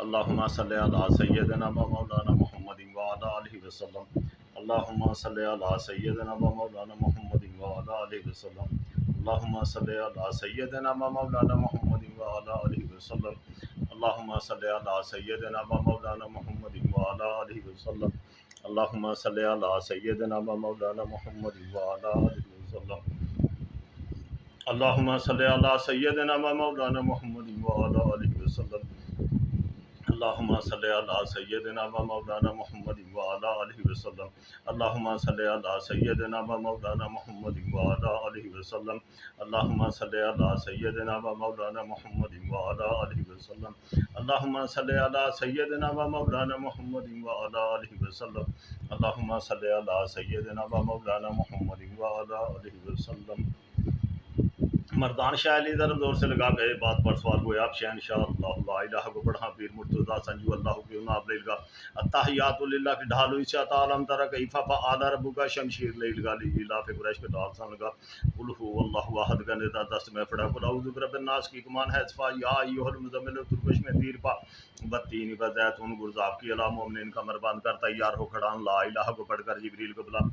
अल्लाहुम्मा सल्लि अला सय्यिदिना व मौलाना मुहम्मदिन व अला आलिहि वसल्लम। अल्लाहुम्मा सल्लि अला सय्यिदिना व मौलाना मुहम्मदिन व अला आलिहि वसल्लम। अल्लाहुम्मा सल्लि अला सय्यिदिना व मौलाना मुहम्मदिन व अला आलिहि वसल्लम। अल्लाहुम्मा सल्लि अला सय्यिदिना व मौलाना मुहम्मदिन व अला आलिहि वसल्लम। अल्लाहुम्मा सल्लि अला सय्यिदिना व मौलाना मुहम्मदिन व अला आलिहि वसल्लम। अल्लाहुम्मा सल्लि अला सय्यिदिना व मौलाना मुहम्मदिन व अला आलिहि वसल्लम। अल्लाहुम्मा सल्लि अला सय्यिदिना व मौलाना मुहम्मदिन व अला आलिहि वसल्लम। अल्लाहुम्मा सल्लि अला सय्यिदिना व मौलाना मुहम्मदिन व अला आलिहि वसल्लम। अल्लाहुम्मा सल्लि अला सय्यिदिना व मौलाना मुहम्मदिन व अला आलिहि वसल्लम। अल्लाहुम्मा सल्लि अला सय्यिदिना व मौलाना मुहम्मदिन व अला आलिहि वसल्लम। अल्लाहुम्मा सल्लि अला सय्यिदिना व मौलाना मुहम्मदिन व अला आलिहि वसल्लम। मर्दान शाह अली ज़रा जोर से लगा गए बात पर सवाल हुए आप शहनशाह अल्लाह ला इलाहा को बढ़ा पीर मुर्तज़ा संजू अल्लाह के नाबलेल का अत्तहियातु लिल्लाह की ढालो इसा तालम तरा कैफा फआला रब्बुका शमशीर ले लगा ली इलाफ कुरैश के दाल सन लगा कुल हु अल्लाहु अहद का नेता दस्त में पड़ा कुल औज़ु बिरब्बिन नास की कमान है सफा या अय्युहल मुज़म्मिल तुरकश में तीर पा बत्तीन बज़ैतुन गुरज़ाब की अला मोमिन कमर बंद कर तैयार हो खड़ा ला इलाहा को पढ़कर जिब्रील को बुला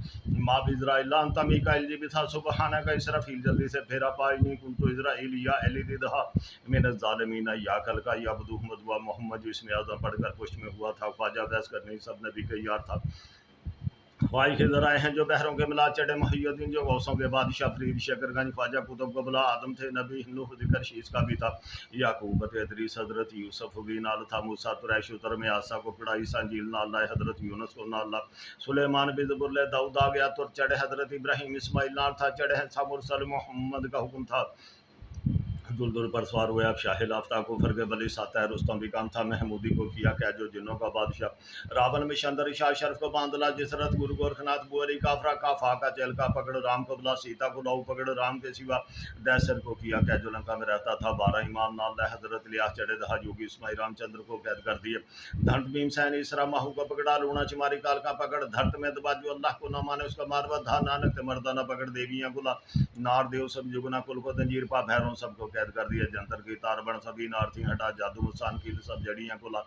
माँ इज़राइल अंता मीकाइल जी बिथा सुबहाना का इसराफील जल्दी से फेरा पाई नहीं कुल तो इज़राइल या अली दिदहा मिन ज़ालिमीन या कल का या अब्दू मदवा मोहम्मद इसमें आज़म पढ़कर पुष्ट में हुआ था ख्वाजा बहस करने सब नबी के यार था ख्वाही के ज़राए हैं जो बहरों के मिला चढ़े मुहियुद्दीन जो गौसों के बादशाह फरीद शकरगंज ख्वाजा कुतुब कबला आदम थे नबी नूह जिक्र शीस का भी था याकूब इदरीस हज़रत यूसुफ भी नाल था मूसा तुरैश उतर में आसा को पड़ा ईसा इंजील नाल लाए हज़रत यूनुस को नाल ला सुलेमान भी ज़बुर दाऊद आ गया तो चढ़े हज़रत इब्राहीम इस्माइल नाल था चढ़े हैं सा मुरसल मोहम्मद का हुक्म था दुलदुल पर सवार हुए अब शाहिल आफ्ता को फरगे बली साता है रुस्तम भी काम था महमूदी को किया क्या जो जिन्नों का बादशाह रावण में शंदर शाह शरफ को बांधला जिसरत गुरु गोरखनाथ बुअरी काफरा का फाका चैल का पकड़ राम को बुला सीता को लाऊ पकड़ राम के सिवा दैसर को किया क्या जो लंका में रहता था 12 इमाम नाल हजरत लियास चढ़े दहा योगी इस्माइल रामचंद्र को कैद कर दिए धंट भीम सैन इसरा माहू को पकड़ा लूणा चिमारी काल का पकड़ धरत में दबा जो अल्लाह को न माने उसका मारवा धा नानक मर्दाना पकड़ देवियां गुला नार देव सब जुगना कुल को तंजीर पा भैरों सबको कैद कर दिया जंतर की तार बन सभी नारथी हटा जादू मुसान की सब जड़ियां कुला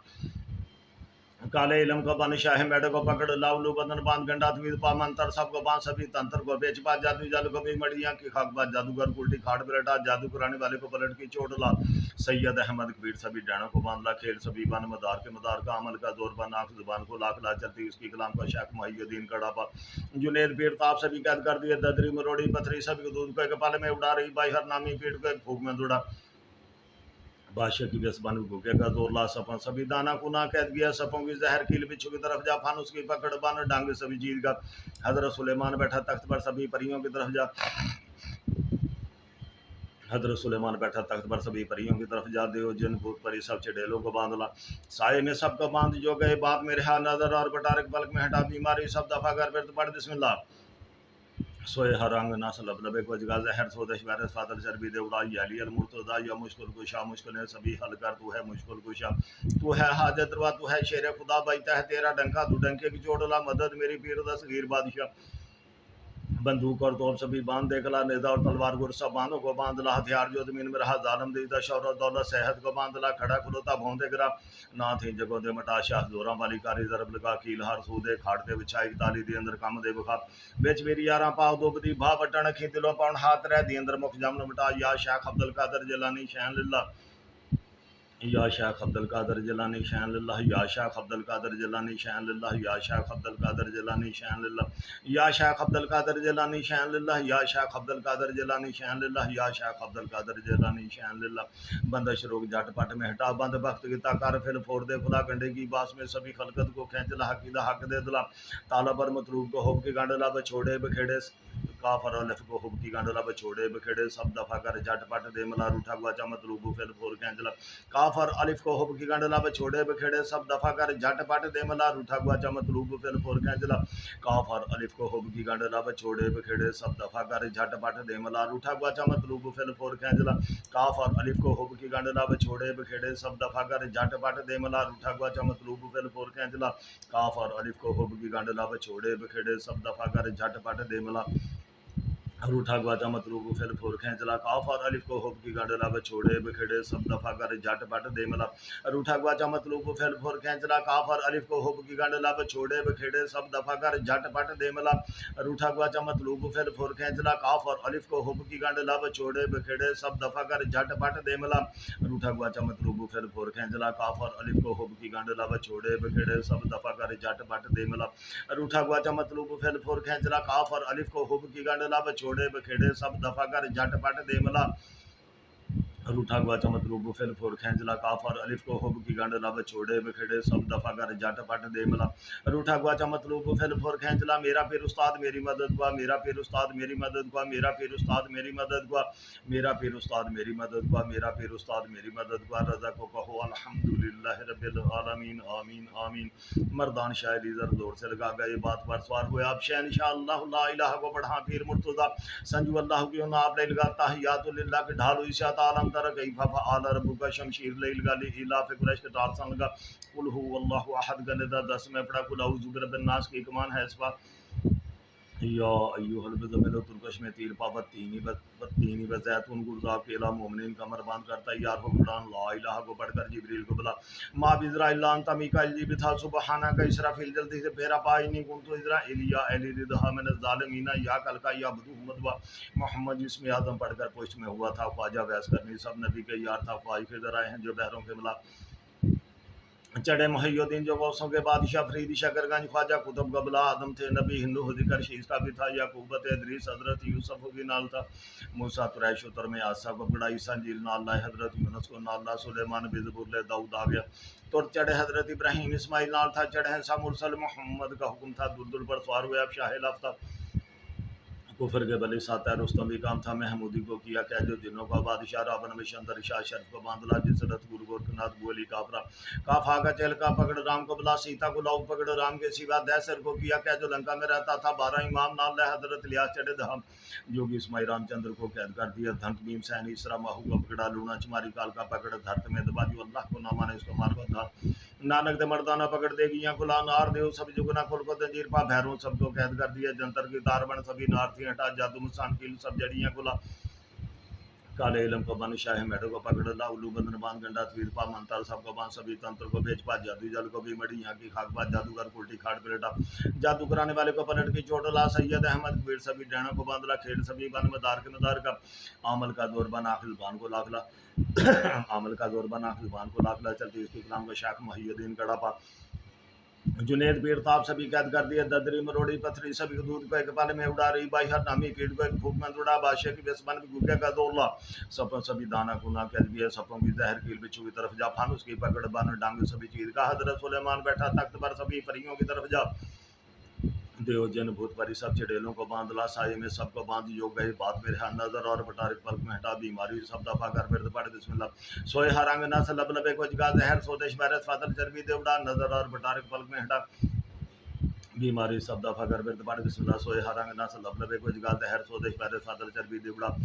काले इलम को बन शाह मेढ को पकड़ लावलू बदन बांध गंडा द्वीद पा मंतर सबको बांध सभी तंत्र को बेच पा जादू जाल को भी मड़ियां की खाक बात जादूगर उल्टी खाट पलटा जादू कराने वाले को पलट की चोट ला सैयद अहमद कबीर सभी डाणों को बांध ला खेल सभी बन मदार के मदार का अमल का जोर बन आंख जुबान को लाख ला चलती उसकी कलाम का शेख मुहियुद्दीन कड़ा पा जुनेद पीर ताप सभी कैद कर दिए ददरी मरोड़ी पथरी सभी को दूध को कपाल में उड़ा रही बाई हर नामी पीठ को फूक में जुड़ा बादशाह की बेसबान भूखेगा जोर ला सपन सभी दाना को ना कैद गया सपों की जहर कील बिच्छू की तरफ जा फानुस की पकड़ बन डांग सभी जीत गा हजरत सुलेमान बैठा तख्त पर सभी परियों की तरफ जा हजरत सुलेमान बैठा तख्त पर सभी परियों की तरफ जा दे जिन भूत परी सब चढ़ेलों को बांधला साये में सबको बांध जो गए बाप में रहा नजर और बटारक पलक में हटा बीमारी सब दफा कर फिर पढ़ बिस्मिल्लाह सोए हर अंग नसल लबे को जगा जहर सोदश वायरस फादर चर्बी देवड़ा याली अल मुर्तजा या मुश्किल कुशा मुश्किल है सभी हल कर तू है मुश्किल कुशा तू है हाजत रवा तू है शेर खुदा बैठा है तेरा डंका तू डंके की चोटला मदद मेरी पीर दा सगीर बादशाह बंदूक और तोप सभी बांध देखला नेजा और तलवार गुर सब बांधों को बांधला हथियार जो जमीन में रहा जालम दीदा शौरत दौलत सेहत को बांधला खड़ा खुलोता भौंदे गिरा ना थी जगो दे मटा शाह जोरा वाली कारी जरब लगा कील हार सूदे खाड़ते बिछाई ताली दी अंदर कम दे बुखा बेच मेरी यारा पाव दो बदी भा बटन खी दिलो पाउन हाथ रह दी अंदर मुख जामन मटा या शाह अब्दुल कादर जिलानी शहन लिल्ला या शाह अब्दुल कादर जिलानी शहन लिल्लाह या शाह अब्दुल कादर जिलानी शहन लिल्लाह या शाह अब्दुल कादर जिलानी शहन लिल्लाह या शाह अब्दुल कादर जिलानी शहन लिल्लाह या शाह अब्दुल कादर जिलानी शहन लिल्लाह या शाह अब्दुल कादर जिलानी शहन लिल्लाह बंदश रोग झटपट में हटा बंद वक्त गिता कर फिर फोड़ दे खुला गंडे की बास में सभी खलकत को खींच ला हकीदा हक दे दिला ताला पर मतलूब को होब के गांडला बछोड़े बखेड़े काफर अलिफ को हुब की गांडला बछोड़े बखेड़े सब दफा कर झटपट दे मला रूठा गुआचा मतलूब फिर फोड़ खींच ला काफर अलिफ को हुब की गांडला बछोड़े बखेड़े सब दफा कर झटपट दे मला रूठा गुआचा मतलूब फिर फोड़ खींचला काफर अलिफ को हुब की गांडला बछोड़े बखेड़े सब दफा कर झटपट दे मला रूठा गुआचा मतलूब फिर फोड़ खींचला काफर अलिफ को हुब की गांडला बछोड़े बखेड़े सब दफा कर झटपट दे मला रूठा गुआचा मतलूब फिर फोड़ खींचला काफर अलिफ को हुब की गांडला बछोड़े बखेड़े सब दफा कर झटपट दे मला रूठा गुआचा मतलूब फिर फुर खेचला काफ और अलिफ को हुब की गंडला बछोड़े बखेड़े सब दफा कर जट पट दे मला रूठा गुआचा मतलूब फिर फुर खेचला काफ और अलिफ को हुब की गंडला बछोड़े बखेड़े सब दफा कर जट पट दे मला रूठा गुआचा मतलूब फिर फुर खेचला काफ और अलिफ को हुब की गंडला बछोड़े बखेड़े सब दफा कर जट पट दे मला रूठा गुआचा मतलूब फिर फुर खेचला काफ और अलिफ को हुब की गंडला बछोड़े बखेड़े सब दफा कर जट पट दे मला रूठा गुआचा मतलूब फिर फुर खेचला काफ और अलिफ को हुब की गंडला बछोड़े बखेड़े सब दफा कर जट पट दे मला रूठा गुआचा मतलूब फिर फुर खेचला काफ और अलिफ को हुब की गंडला बछोड़े बखेड़े सब दफा कर जट पट दे मला रूठा गुआचा मतलूब फिर फुर खेचला मेरा पीर उस्ताद मेरी मदद गुआ मेरा पीर उस्ताद मेरी मदद गुआ मेरा पीर उस्ताद मेरी मदद गुआ मेरा पीर उस्ताद मेरी मदद गुआ मेरा पीर उस्ताद मेरी मदद गुआ रज़ा को कहो अल्हम्दुलिल्लाह रब्बिल आलमीन आमीन आमीन मर्दान शायरी जर जोर से लगा गए बात पर सवार हुए आप शहन इंशाअल्लाह ला इलाहा को बढ़ा पीर मुर्तज़ा संजू अल्लाह की ना आप लगा तहियातुल लिल्लाह के ढालो इशा तालम तरह कैफा फआल रब्बुका शमशीर लैल गाली इला फि कुरैश के तार सन लगा कुल हुवल्लाहु अहद गनदा 10 में पढ़ा कुल औज़ु बिरब्बिन नास की कमान है इस बार या अय्युहल मुज़म्मिल तुर्कश में तीर पावत तीनी बज़ैतुन गुरज़ा के ला मोमिनीन कमर बांध करता यार हो कुरान ला इलाहा को पढ़कर जिब्रील को बोला मा बिज़राइल अंता मीकाइल जी बिथा सुबहाना का इसराफिल जल्दी से फेरा पाई नहीं कुंतु इज़राइलिया एली रिदहा मिन ज़ालिमीना या कल का या बदू मदवा मोहम्मद इसमें आदम पढ़कर पोस्ट में हुआ था ख्वाजा वैस करनी सब नबी के यार था ख्वाज के ज़राए हैं जो बहरों के मिला चढ़े मुहैयुद्दीन जो गौसों के बादशाह फरीदी शकरगंज ख्वाजा कुतुब गबला आदम थे नबी हिंदू जिक्र शीश का भी था याकूबत इदरीस हजरत यूसुफ भी नाल था मूसा कुरैश उतर में आसा को बड़ा ईसा इंजील नाल हजरत यूनुस को नाल सुलेमान भी ज़बूर ले दाऊद आ गया तो चढ़े हजरत इब्राहीम इस्माइल नाल था चढ़े सा मुरसल मोहम्मद का हुक्म था दुलदुल पर सवार हुए अब शाह लाफ्ता कुफर के बली साता रुस्तम भी काम था महमूदी को किया क्या जो दिनों का बादशाह रावण में शंतर शाह शर्फ को बांधला जिस रथ गुरु गोरखनाथ गोली काफरा काफा का चल का पकड़ राम को बुला सीता को लाऊ पकड़ राम के सिवा दैसर को किया क्या जो लंका में रहता था 12 इमाम नाल हजरत लियास चढ़े धाम जोगी इस्माइल रामचंद्र को कैद कर दिया धंत भीम सैन इसरा माहू का पकड़ा लूना चमारी काल का पकड़ धरत में दबाजू अल्लाह को ना माने उसको मार था नानक दे मर्दाना पकड़ देगी या खुला नार देव सब जुगना खुल को तंजीर पा भैरों सबको कैद कर दिया जंतर की तार बन सभी नार थी हटा जादू मुसान की सब जड़ियां खुला काले इलम को बन शाह मेढो को पकड़ ला उल्लू बंधन बांध गंडा तीर पा मंत्र सबको बांध सभी तंत्र को बेच पा जादू जल को भी मड़ी यहाँ की खाक पा जादूगर उल्टी खाड़ पलटा जादू कराने वाले को पलट की चोट ला सैयद अहमद कबीर सभी डैणों को बांधला खेल सभी बन मदार के मदार का आमल का जोर बन आखिल बान को लाखला आमल का जोर बन आखिल बान को लाखला चलती इसकी कलाम का शाख मुहैयुद्दीन कड़ा पा जुनेद पीर ताप सभी कैद कर दिए ददरी मरोड़ी पथरी सभी दूध को एक पल में उड़ा रही बाई हर नामी पीठ को एक भूख में उड़ा बादशाह की बेसबन भी गुगे का दौड़ला सपों सभी दाना गुना कैद किया सपों की जहर कील बिच्छू की तरफ जा फानुस की पकड़ बन डांग सभी चीज का हजरत सुलेमान बैठा तख्त पर सभी परियों की तरफ जा देव जन भूत परी सब चढ़ेलों को बांधला साये में सबको बांध योग गए बात मेरे यहाँ नजर और बटारिक पलक में हटा बीमारी सब दफा कर फिर पढ़ बिस्मिल्लाह सोए हरांग ना से लब लबे को जगा जहर स्वदेश बैरस फादर चरबी देवड़ा नजर और बटारिक पलक में हटा बीमारी सब दफा कर फिर पढ़ बिस्मिल्लाह सोए हरांग ना से लब लबे को जगा जहर स्वदेश बैरस फादर चरबी देवड़ा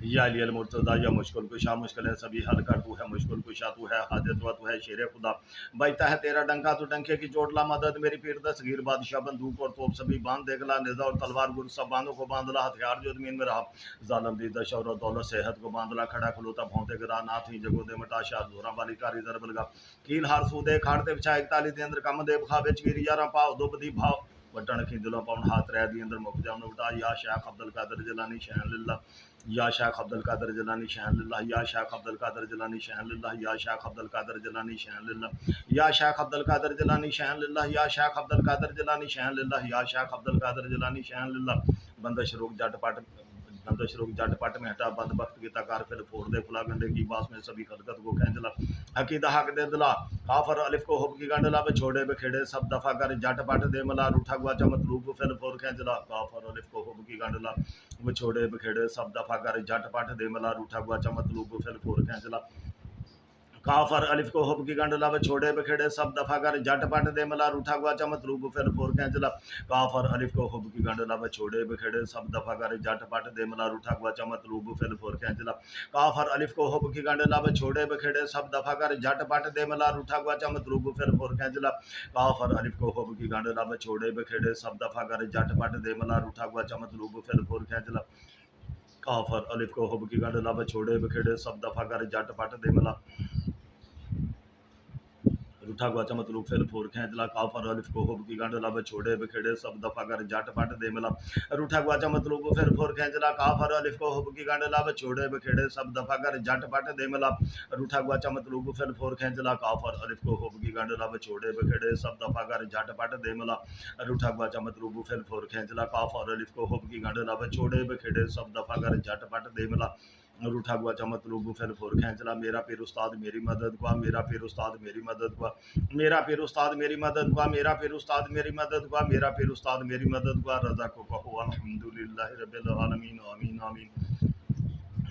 या अली मुर्तज़ा या मुश्किल कुशा मुश्किलें सभी हल कर तू है मुश्किल कुशा तू है हाजत व तू है शेर खुदा बजता है तेरा डंका तू डंके की चोटला मदद मेरी पीर दस्तगीर बादशाह बंदूक और तोप सभी बांध देखला निजा और तलवार गुर सब बांधों को बांधला हथियार जो जमीन में रहा जालम दी दश और दौलत सेहत को बांधला खड़ा खलोता भौंते गिरा नाथ ही जगो दे मटा शाह जोरा वाली कारी दरब लगा कील हार सूदे खाड़ते बिछा इकताली दे अंदर कम दे खा बेच वीर यारा पाओ दुबदी भाव वटन की दिलों पाउन हाथ रह दी अंदर मुख जाम उठा या शेख अब्दुल कादर जिलानी शहन लिल्लाह या शेख अब्दुल कादर जिलानी शहन लिल्लाह या शेख अब्दुल कादर जिलानी शहन लिल्लाह या शेख अब्दुल कादर जिलानी शहन लिल्लाह या शेख अब्दुल कादर जिलानी शहन लिल्लाह या शेख अब्दुल कादर जिलानी शहन लिल्लाह या शेख अब्दुल कादर जिलानी शहन लिल्लाह बंदश रोक जट पट में हटा बंद वक्त की तकार फिर फोड़ दे खुला गंडे की बास में सभी खलकत को खेंचला हकीदा हक दे दिला काफर अलिफ को हुब की गंडला पे छोड़े बखेड़े सब दफा कर जट पट दे मला रूठा गुआ चमतलूब फिर फोड़ खेंचला काफर अलिफ को हुब की गंडला वो छोड़े बखेड़े सब दफा कर जट पट दे मला रूठा गुआ चमतलूब फिर फोड़ खेंचला काफर अलिफ को हुब की गंड लब छोड़े बखेड़े सब दफा कर जट पट दे मला रूठा गुआ चमत रूप फिर फोर कैंचला काफर अलिफ को हुब की गंड लब छोड़े बखेड़े सब दफा कर जट पट दे मला रूठा गुआ चमत रूप फिर फोर कैंचला काफर अलिफ को हुब की गंड लब छोड़े बखेड़े सब दफा कर जट पट दे मला रूठा गुआ चमत रूप फिर फोर कैंचला काफर अलिफ को हुब की गंड लब छोड़े बखेड़े सब दफा कर जट पट दे मला रूठा गुआ चमत रूप फिर फोर कैंचला काफर अलिफ को हुब की गंड लब छोड़े बखेड़े सब दफा कर जट पट दे मला रूठा गुआ चमत रूप फिर फोर खैंचला काफर अलिफ को हुब की गंड लब छोड़े बखेड़े सब दफा कर जट पट दे मला रूठा गुआ चमत रूप फिर फोर खैंचला काफर अलिफ को हुब की गंड लब छोड़े बखेड़े सब दफा कर जट पट दे मला रूठा गुआ चमत रूप फिर फोर खैंचला काफर अलिफ को हुब की गंड लब छोड़े बखेड़े सब दफा कर जट पट दे मला रूठा गुआ चमत रूप फिर फोर खैंचला काफर अलिफ को हुब की गंड लब छोड़े बखेड़े सब दफा कर जट पट दे मला रूठा गुआ चमत रूब फिर फोर खैंचला मेरा पीर उस्ताद मेरी मदद को मेरा पीर उस्ताद मेरी मदद को मेरा पीर उस्ताद मेरी मदद को मेरा पीर उस्ताद मेरी मदद को मेरा पीर उस्ताद मेरी मदद को रज़ा को कहो अल्हम्दुलिल्लाह रब्बिल आलमीन आमीन आमीन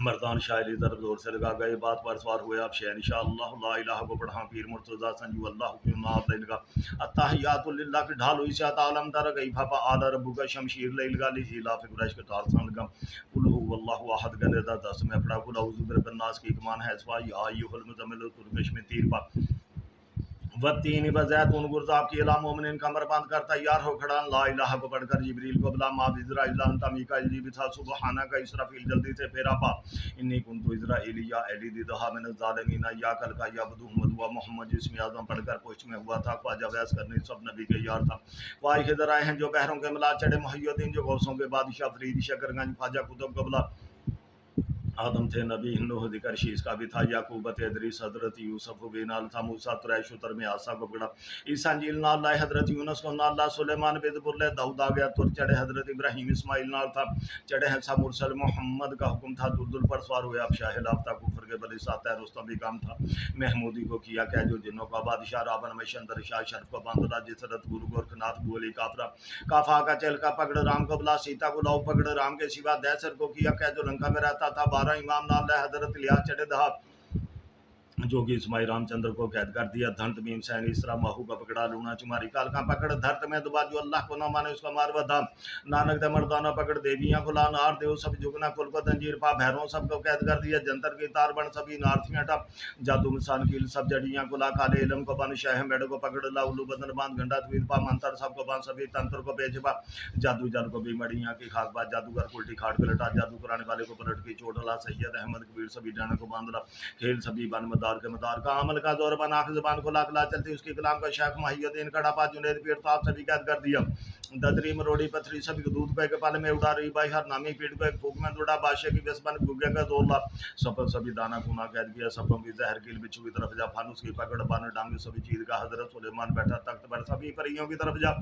मर्दान शायरी दर जोर से लगा गए बात पर सवार हुए आप शेर इंशाअल्लाह ला इलाहा को पढ़ा पीर मुर्तज़ा संजू अल्लाह की नात लगा अत्तहियातु लिल्लाह की ढाल हुई सात आलम दर गई फाफा आला रब्बुका शमशीर लैल गाली इला फि कुरैश के तार सन लगा कुल हुवल्लाहु अहद गले दा 10 में पढ़ा कुल औज़ु बिरब्बिन नास की कमान है सवा या अय्युहल मुज़म्मिल तुरकश में तीर पा वत्तीन बज़ैतून गुरज़ाब की अला मोमिन कमर बंद कर तैयार हो खड़ा ला इलाहा को पढ़कर जिब्रील को बुला मा इज़राइल अंता मीकाईल जी बिथा सुबहाना का इसराफील जल्दी से फेरा पा इन्नी कुंतु इज़राइली या एली दिदहा मिन ज़ालिमीन या कल का या बदुहमद व मोहम्मद जिस्म आज़म पढ़कर पोस्ट में हुआ था ख्वाजा वैस करने सब नबी के यार था वाहि के दराए हैं जो बहरों के मिला चढ़े मुहय्यद्दीन जो गौसों के बादशाह फरीद शकरगंज ख्वाजा कुतुब कबला आदम थे नबी नूह ज़िक्र शीश का भी था याकूब इदरीस हज़रत यूसुफ बिनाल था मूसा तुरैश उतर में आसा को पकड़ा ईसा इंजील नाल लाए हज़रत यूनुस को नाल ला सुलेमान बिज़बुर दाऊद आ गया तुर चढ़े हज़रत इब्राहीम इस्माइल नाल था चढ़े हैं सा मुरसल मोहम्मद का हुक्म था दुलदुल पर सवार हुए अब शाह लाफ्ता कुफर के बली साता रुस्तम भी काम था महमूदी को किया क्या जो जिन्नों का बादशाह रावण में शंदर शाह शर्फ को बांधला जिसरत गुरु गोरखनाथ गोली काफरा काफा का चल का पकड़ राम को बुला सीता को लाओ पकड़ राम के सिवा दैसर को किया क्या जो लंका में रहता था 12 इमाम नाल हजरत लिया चढ़े दहा जोगी इस्माइल रामचंद्र को कैद कर दिया धंत भीम सैन इसरा महू का पकड़ा लूना चुमारी काल का पकड़ धरत में दुबा जो अल्लाह को ना माने उसका मार बदा नानक दे मर्दाना पकड़ देवियां को लान आर देव सब जुगना कुल को तंजीर पा भैरों सबको कैद कर दिया जंतर की तार बन सभी नारथियां टप जादू मिसान कील सब जड़ियां को ला काले इलम को बन शाह मेड़ को पकड़ ला उल्लू बदन बांध गंडा तुल पा मंत्र सबको बांध सभी तंत्र को बेचबा जादू जल को भी मड़ियां की खाक बात जादूगर उल्टी खाट को लटा जादू कराने वाले को पलट की चोट ला सैयद अहमद कबीर सभी जाने को बांध ला खेल सभी बन मदार के मदार का अमल का जोर बना ज़बान को लाखला चलती उसके कलाम का शेख मुहय्यद्दीन कड़ापा जुनैद पीर ताप सभी कैद कर दिया ददरी मरोड़ी पथरी सभी को दूध पे के पाले में उड़ा रही भाई हर नामी पीठ को एक फूक में दौड़ा बादशाह की बेसबन गुगे का जोर ला सफल सभी दाना गुना कैद किया सबों की जहर कील बिच्छू की तरफ जा फानूस की पकड़ बान डांगी सभी चीज का हजरत सुलेमान बैठा तख्त पर सभी परियों की तरफ जा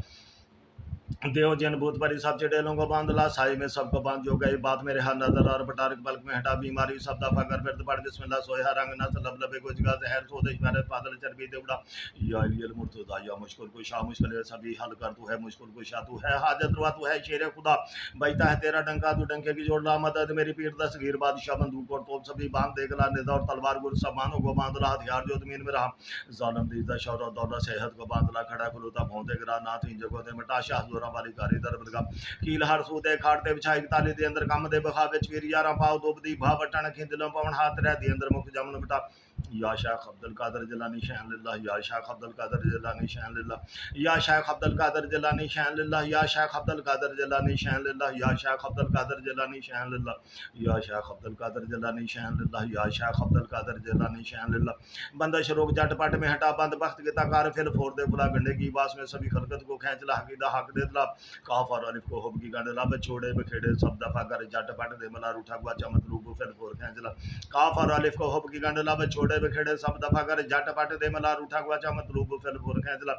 देव जन भूत परी सब चढ़ेलों को बांधला साई में सबको बांध जो गई बात मेरे हाथ नजर और पटारिक बल्क में हटा बीमारी सब दफा कर फिर पड़ बिस्मिल्लाह सोया रंग न लब लबे को जगह जहर सोदेश मेरे पादल चरबी देवड़ा या अलील मुर्तजा या मुश्किल को शाह मुश्किल सभी हल कर तू है मुश्किल को शाह तू है हाजत रुआ तू है शेर खुदा बैठा है तेरा डंका तू डंके की जोड़ ला मदद मेरी पीठ दस्तगीर बादशाह बंदूक और तोप सभी बांध देगला निजा और तलवार गुर सामानों को बांधला हथियार जो जमीन में रहा जालम दीदा शौरत दौलत सेहत को बांधला खड़ा खुलूता भौंदे गिरा नाथ ही जगह दे मटा शाह जोरा वाली कारी दर कील हर सूदे खाड़ते बिछाई ताली दे अंदर कम दे बखा विच वीर यारा पाव दोबदी भा बटन खिंदलों पवन हाथ रह दे अंदर मुख जमन बटा या शेख अब्दुल कादर जिलानी शान लिल्लाह या शेख अब्दुल कादर जिलानी शान लिल्लाह या शेख अब्दुल कादर जिलानी शान लिल्लाह या शेख अब्दुल कादर जिलानी शान लिल्लाह या शेख अब्दुल कादर जिलानी शान लिल्लाह या शेख अब्दुल कादर जिलानी शान लिल्लाह या शेख अब्दुल कादर जिलानी शान लिल्लाह बंदिश रोग जटपट में हटा बंद बख्त के ताकार फिर फोड़ दे बुला गंडे की बास में सभी खलकत को खींच ला हकीदा हक दे ला काफ और अलिफ को हुब की गंड ला छोड़े बखेड़े सब दफा कर जटपट दे मला रूठा गुआ चमत रूप फिर फोड़ खींच ला काफ और अलिफ को हुब की गंड ला छोड़े बखेड़े सब दफा कर जट पट दे मला रूठा गुआ चमत रूप फिर फोड़ खींच ला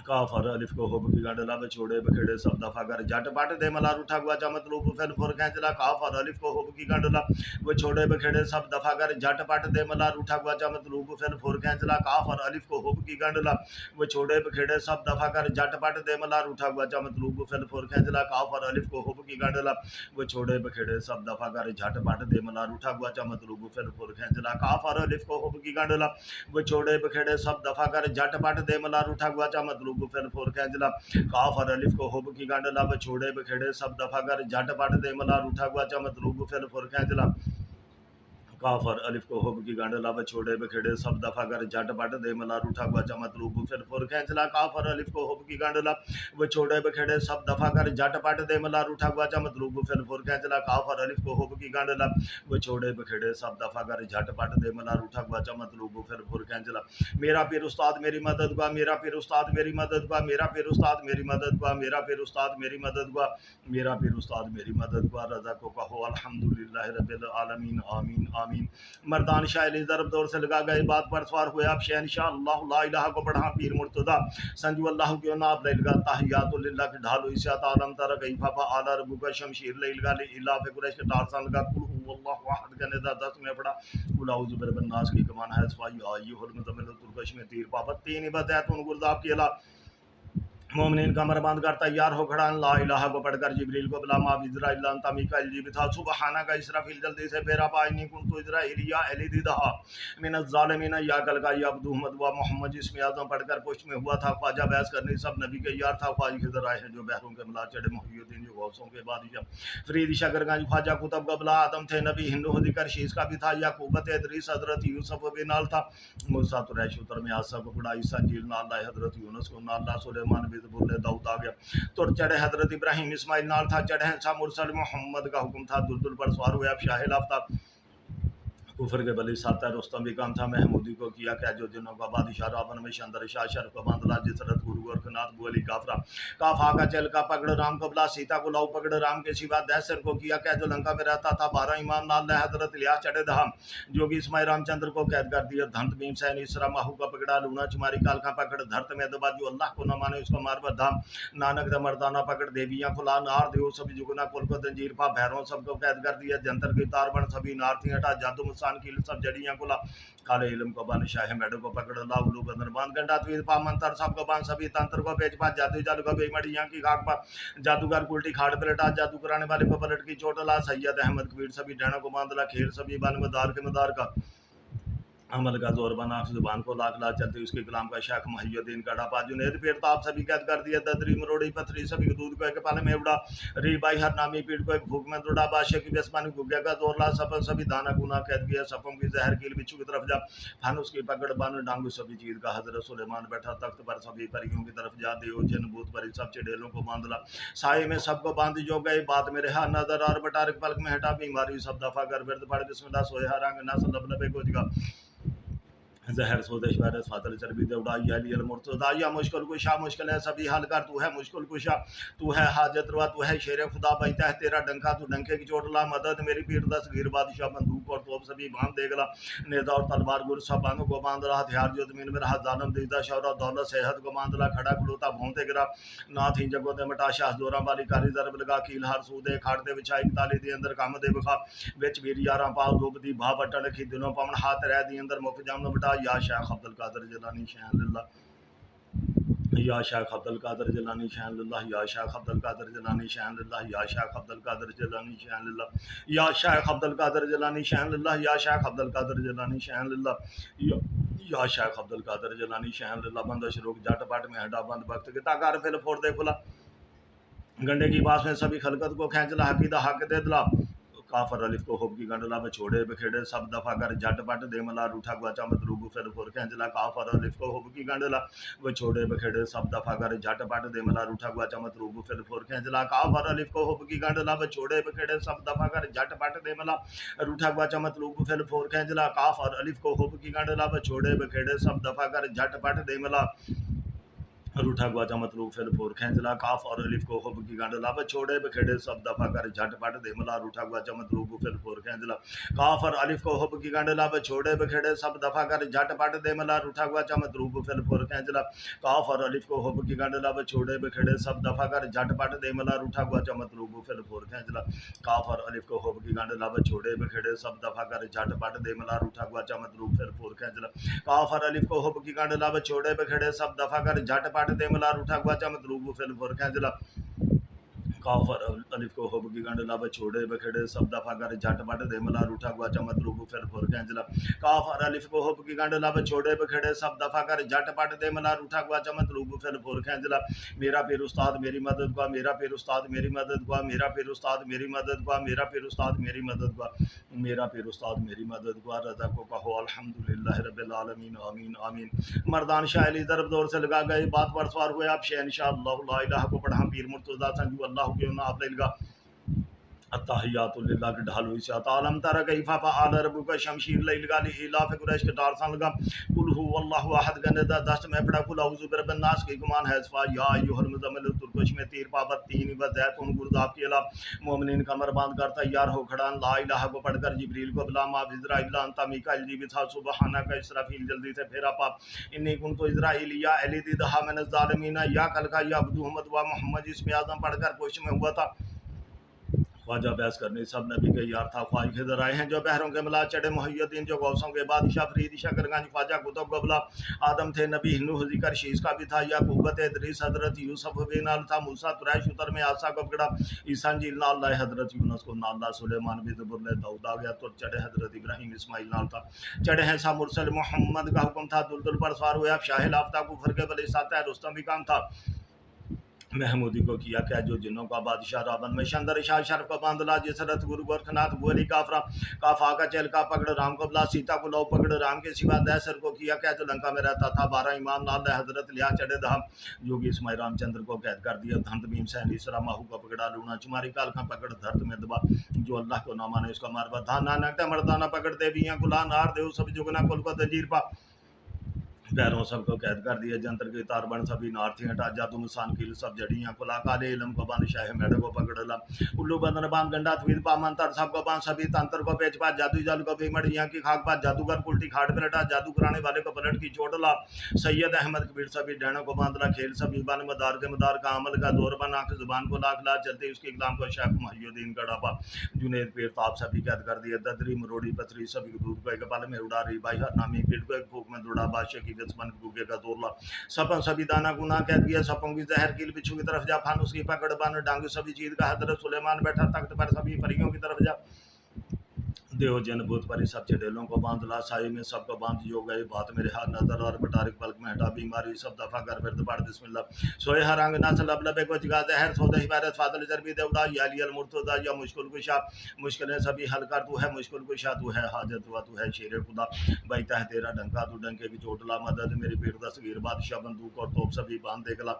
काफ और अलिफ को हुब की गंडला बछोड़े बखेड़े सब दफा कर जट पट दे मला रूठा गुआ चा मतलूब फिर फुर खेंचला काफ और अलिफ को हुब की गंडला बछोड़े बखेड़े सब दफा कर जट पट दे मला रूठा गुआ चा मतलूब फिर फुर खेंचला काफ और अलिफ को हुब की गंडला बछोड़े बखेड़े सब दफा कर जट पट दे मला रूठा गुआ चा मतलूब फिर फुर खेंचला काफ और अलिफ को हुब की गंडला बछोड़े बखेड़े सब दफा कर जट पट दे मला रूठा गुआ चा मतलूब फिर फुर खेंचला काफ और अलिफ को हुब की गंडला बछोड़े बखेड़े सब दफा कर जट पट दे मला रूठा गुआ चा मतलूब फिर फुर खेंचला काफ और अलिफ को हुब की गंडला बछोड़े बखेड़े सब दफा कर जट पट दे मला रूठा गुआ चा मतलूब फिर फुर खेंचला काफ और अलिफ को हुब की गंडला बछोड़े बखेड़े सब दफा कर जट पट दे मला रूठा गुआ चा मतलूब फिर फुर खेंचला काफ और अलिफ को हुब की गंडला बछोड़े बखेड़े सब दफा कर जट पट दे मला रूठा गुआ चा मतलूब फिर फुर खेंचला काफ और अलिफ को हुब की गंडला बछोड़े बखेड़े सब दफा कर जट पट दे मला रूठा गुआ चा मतलूब फिर फुर खेंचला मेरा पीर उस्ताद मेरी मदद गुआ मेरा पीर उस्ताद मेरी मदद गुआ मेरा पीर उस्ताद मेरी मदद गुआ मेरा पीर उस्ताद मेरी मदद गुआ मेरा पीर उस्ताद मेरी मदद गुआ रज़ा को कहो अल्हम्दुलिल्लाह रब्बिल आलमीन आमीन आमीन। मर्दान शायरी ज़रब दौर से लगा गए बात पर सवार हुए आप शहनशाह अल्लाह ला इलाहा को पढ़ा पीर मुर्तदा संजू अल्लाह क्यों ना आप लगा ताहियातुल लिल्लाह के ढालो इसात आलम तारा गई फफा आला रब्बुका शमशीर लगा ले इला फे कुरैश के टारसान लगा कुल हुवल्लाहु अहद का निदा 10 में पढ़ा कुल औज़ु बिरब्बिन नास की कमान है सफाई आय्युहुल मुज़म्मिल तुरकश में तीर पापत तीन इबादतुन गुरदाब के अला मोमिनीन कमर बांध कर तैयार हो खड़ा ला इलाहा को पढ़कर जिब्रील को बुला मा इज़राइल अंता मिकाइल जी बिथा सुबहाना का इसराफिल जल्दी से फेरा पाइनी कुंतु इज़राइलिया एलिदिदा मिन ज़ालिमीन या कल का या अब्दु अहमद व मोहम्मद इसमें आज़म पढ़कर पुष्ट में हुआ था ख्वाजा बहस करने सब नबी के यार था ख्वाजा खिज़र आए हैं जो बहरों के मिला चढ़े मुहियुद्दीन जो गौसों के बादशाह फरीद शकरगंज ख्वाजा कुतुब कबला आदम थे नबी हिंदू दिकर शीश का भी था याकूबत इदरीस हज़रत यूसुफ भी नाल था मूसा कुरैश उतर में आसा को पड़ा ईसा जील नाल हज़रत यूनुस को नाल सुलेमान बोले दाऊद आ गया तो चढ़े हजरत इब्राहिम इस्माइल नाल था चढ़े सा मुरसल मोहम्मद का हुक्म था दुलदुल पर सवार हुए अब शाह आफ्ताब कुफर के बली साता रुस्तम भी काम था महमूदी को किया क्या जो दिनों का बादशाह रावण में शंदर शाह शरफ को बांधला जिसरत गुरु गोरखनाथ गोली काफरा काफा का चल का पकड़ राम को बुला सीता को लाऊ पकड़ राम के सिवा दैसर को किया क्या जो लंका में रहता था 12 इमाम नाल हजरत लियास चढ़े धाम जोगी इस्माइल रामचंद्र को कैद कर दिया धंत भीम सैन इसरा माहू का पकड़ा लूना चुमारी काल का पकड़ धरत में दबा जो अल्लाह को न माने उसको मार बधाम नानक द मर्दाना पकड़ देवियां खुला नार देव सभी जुगना कुल को जंजीर पा भैरों सबको कैद कर दिया जंतर की तार बन सभी नार थी हटा जादू मुसान की सब जड़ियां को ला काले इल्म को बान शाह मेडो को पकड़ ला उलू बंदर बांध गंडा तुझ पा मंत्र सब को बांध सभी तंत्र को बेच पा जादू जादू को बेमड़ियां की खाक पा जादूगर उल्टी खाड़ पलटा जादू कराने वाले को पलट की चोट ला सैयद अहमद कबीर सभी डैनों को बांध ला खेल सभी बन मदार के मदार का अमल का जोर बना जुबान को लाख लाख चलते उसके कलाम का शाख महियुद्दीन का ढापा जुनेद पेड़ ताप सभी कैद कर दिया ददरी मरोड़ी पथरी सभी दूध को एक पाले में उड़ा री बाई हर नामी पीठ को एक भूख में दौड़ा बादशाह की बेसमानी गुग्या का जोर ला सपन सभी दाना गुना कैद किया सपों की जहर कील बिच्छू की तरफ जा फानुस की पकड़ बान डांगू सभी चीज का हजरत सुलेमान बैठा तख्त पर सभी परियों की तरफ जा देव जन भूत परी सब चढ़ेलों को बांधला साए में सबको बांध जो गए बात में रहा नजर और बटारिक पलक में हटा बीमारी सब दफा कर विरद पड़ बिस्मिल्लाह सोया रंग ना सब लबे को जगह जहर सोदेश वायरस फातल चर्बी दे उड़ाई अली अल मुर्तदा या मुश्किल कुशा मुश्किल है सभी हल कर तू है मुश्किल कुशा तू है हाजत रवा तू है शेर खुदा बैठा है तेरा डंका तू डंके की चोट ला मदद मेरी पीर दस गिर बादशाह बंदूक और तोप सभी बांध देगला नेता और तलवार गुर सब बांधों को बांध रहा हथियार जो जमीन में रहा जालम दीदा शौहरत दौलत सेहत को बांध ला खड़ा खड़ोता भोंते गिरा ना थी जगो दे मटा शाह जोरा वाली कारी जरब लगा कील हर सूदे खाड़ते बिछाई ताली दे अंदर काम दे बखा विच वीर यारा पाव धूप दी भा बटन की दिनों पवन हाथ रह दी अंदर मुख जाम बटा या शाह अब्दुल कादर जिलानी शान लिल्लाह या शाह अब्दुल कादर जिलानी शान लिल्लाह या शाह अब्दुल कादर जिलानी शान लिल्लाह या शाह अब्दुल कादर जिलानी शान लिल्लाह या शाह अब्दुल कादर जिलानी शान लिल्लाह या शाह अब्दुल कादर जिलानी शान लिल्लाह या शाह अब्दुल कादर जिलानी शान लिल्लाह बंदश रोक जाट पाट में हटा बंद वक्त के ताकार फिल फोड़ दे खुला गंडे की बास में सभी खलकत को खींच ला हकीदा हक दे दिला काफर अलिफ को हुब की गंडला में छोड़े बखेड़े सब दफा कर जट पट दे मला रूठा गुआचा मतलूब फिर फुर खेंचला काफर अलिफ को हुब की गंडला वो छोड़े बखेड़े सब दफा कर जट पट दे मला रूठा गुआचा मतलूब फिर फुर खेंचला काफर अलिफ को हुब की गंडला वो छोड़े बखेड़े सब दफा कर जट पट दे मला रूठा गुआचा मतलूब फिर फुर खेंचला काफर अलिफ को हुब की गंडला वो छोड़े बखेड़े सब दफा कर जट पट दे मला रूठा गुआचा मतलूब फिर फोर खैंजला काफ और अलिफ को हुब की गांड लब छोड़े बखेड़े सब दफा कर झटपट देमला रूठा गुआचा मतलूब फिर फोर खैंजला काफ और अलिफ को हुब की गांड लब छोड़े बखेड़े सब दफा कर झटपट देमला रूठा गुआचा मतलूब फिर फोर खैंजला काफ और अलिफ को हुब की गांड लब छोड़े बखेड़े सब दफा कर झटपट देमला रूठा गुआचा मतलूब फिर फोर खैंजला काफ और अलिफ को हुब की गांड लब छोड़े बखेड़े सब दफा कर झटपट देमला रूठा गुआचा मतलूब फिर फोर खैंजला काफ और अलिफ को हुब की गांड लब छोड़े बखेड़े सब दफा कर झटपट देमला रूठा गुआचा मतलूब फिल फोर खैंजला काफ और अलिफ को हुब की गांड लब छोड़े बखेड़े सब दफा कर झटपट देमला रूठा गुआचा मतलूब फिल फोर खैंजला काफ और अलिफ को हुब की गांड लब छोड़े बखेड़े सब दफा कर झटपट देमला रूठा गुआचा मतलूब फिल फोर खैंजला मेरा पीर उस्ताद मेरी मदद गुआ मेरा पीर उस्ताद मेरी मदद गुआ मेरा पीर उस्ताद मेरी मदद गुआ मेरा पीर उस्ताद मेरी मदद गुआ मेरा पीर उस्ताद मेरी मदद गुआ रज़ा को कहो अल्हम्दुलिल्लाह रब्बिल आलमीन आमीन आमीन मर्दान शायली दरब दौर से लगा गए बात पर सवार हुए आप शहनशाह अल्लाह ला इलाहा को पढ़ा पीर मुर्तज़ा संजू अल्लाह के ना आप लगा अत्ताहियातुल्लिल्लाह के ढाल हुई सात आलम तारा कैफा फआल रब्बुका शमशीर लैल गाली इलाफ कुरैश के डार सन लगा कुल हु अल्लाहु अहद गने दा दस्त में पढ़ा कुल औज़ु बिरब्बिन नास के गुमान है सफा या अय्युहल मुज़म्मिल तुरकश में तीर पावर तीन व ज़ैतून गुरदाब के अला मोमिनीन कमर बांध कर तैयार हो खड़ा ला इलाहा को पढ़कर जिब्रील को बुला मा इज़राइल अंता मीकाइल जी बिथा सुबहाना का इसराफील जल्दी से फेरा पाप इन्नी कुन तो इज़राइल या अली दिदहा मन ज़ालिमीना या कल का या अब्दु मोहम्मद व मोहम्मद इसमें आज़म पढ़कर पुष्ट में हुआ था ख्वाजा बहस करने सब नबी के यार था ख्वाज खिदर आए हैं जो बहरों के मिला चढ़े मुहैयदीन जो गौसों के बादशाह फरीद शकरगंज ख्वाजा कुतुब गबला आदम थे नबी नूह जिक्र शीश का भी था या कुव्वत इदरीस हजरत यूसुफ बेनाल था मूसा कुरैश उतर में आसा को पकड़ा ईसा इंजील नाल लाए हजरत यूनुस को नाल ला सुलेमान भी ज़बूर ले दाऊद आ गया तो चढ़े हजरत इब्राहिम इस्माइल नाल था चढ़े हैं सा मुरसल मोहम्मद का हुक्म था दुलदुल पर सवार हुआ शाहिल आफ्ताब को फरके बल साता रुस्तम भी काम था महमूदी को किया क्या जो जिन्नों का बादशाह रावण में शंदर शाह शर्फ का बांधला जिसरत गुरु गोरखनाथ गोली काफरा काफा का चल का पकड़ राम को बुला सीता को लो पकड़ राम के सिवा दैसर को किया क्या जो लंका में रहता था 12 इमाम नाल हजरत लिया चढ़े धाम योगी इसमाई रामचंद्र को कैद कर दिया धंत भीम सैन इसरा माहू का पकड़ा लूना चुमारी काल का पकड़ धरत में दबा जो अल्लाह को ना माने उसका मारवा धान नानक मर्दाना पकड़ दे भी गुला नार दे सब जुगना कुल को तजीर पा पैरों सबको कैद कर दिया जंतर के तार बन सभी नार्थी हटा जादू मुसान किल सब जड़ियाँ कुला काले इलम को बांध शाह मेढ को पकड़ ला उल्लू बंदन बांध गंडा तुल पा मंतर सबको बांध सभी तंत्र को पेच पा जादू जाल को भी मड़ियाँ की खाक पा जादूगर उल्टी खाट पे लटा जादू कराने वाले को पलट की चोट ला सैयद अहमद कबीर सभी डैनों को बांध ला खेल सभी बन मदार के मदार का अमल का जोर बना के जुबान को लाख ला चलते उसके इकलाम को शेख मुहैयुद्दीन का डापा जुनेद पीर ताप सभी कैद कर दिया ददरी मरोड़ी पथरी सभी दूध को एक बाल में उड़ा रही भाई हर नामी पीठ को एक फूक में दौड़ा बादशाह की दुश्मन भूखे का तोड़ला सपन सभी दाना गुना कैद किया सपों की जहर कील बिच्छू की तरफ जा फान उसकी पकड़ बान डांग सभी चीज का हजरत सुलेमान बैठा तख्त पर सभी परियों की तरफ जा देव जन भूत परी सब चढ़ेलों को बांध ला साई में सबको बांध जो गए बात मेरे हाथ नजर और बटारिक पलक में हटा बीमारी सब दफा कर फिर पढ़ बिस्मिल्लाह सोए हर अंग ना लब लबे को जगा जहर सौदा हिबारत फादल जरबी देवड़ा या लियल मुर्तजा या मुश्किल कुशा मुश्किलें सभी हल कर तू है मुश्किल कुशा तू है हाजत हुआ तू है शेर खुदा बैठा है तेरा डंका तू डंके की चोटला मदद मेरी पीर दस्तगीर बादशाह बंदूक और तोप सभी बांध देखला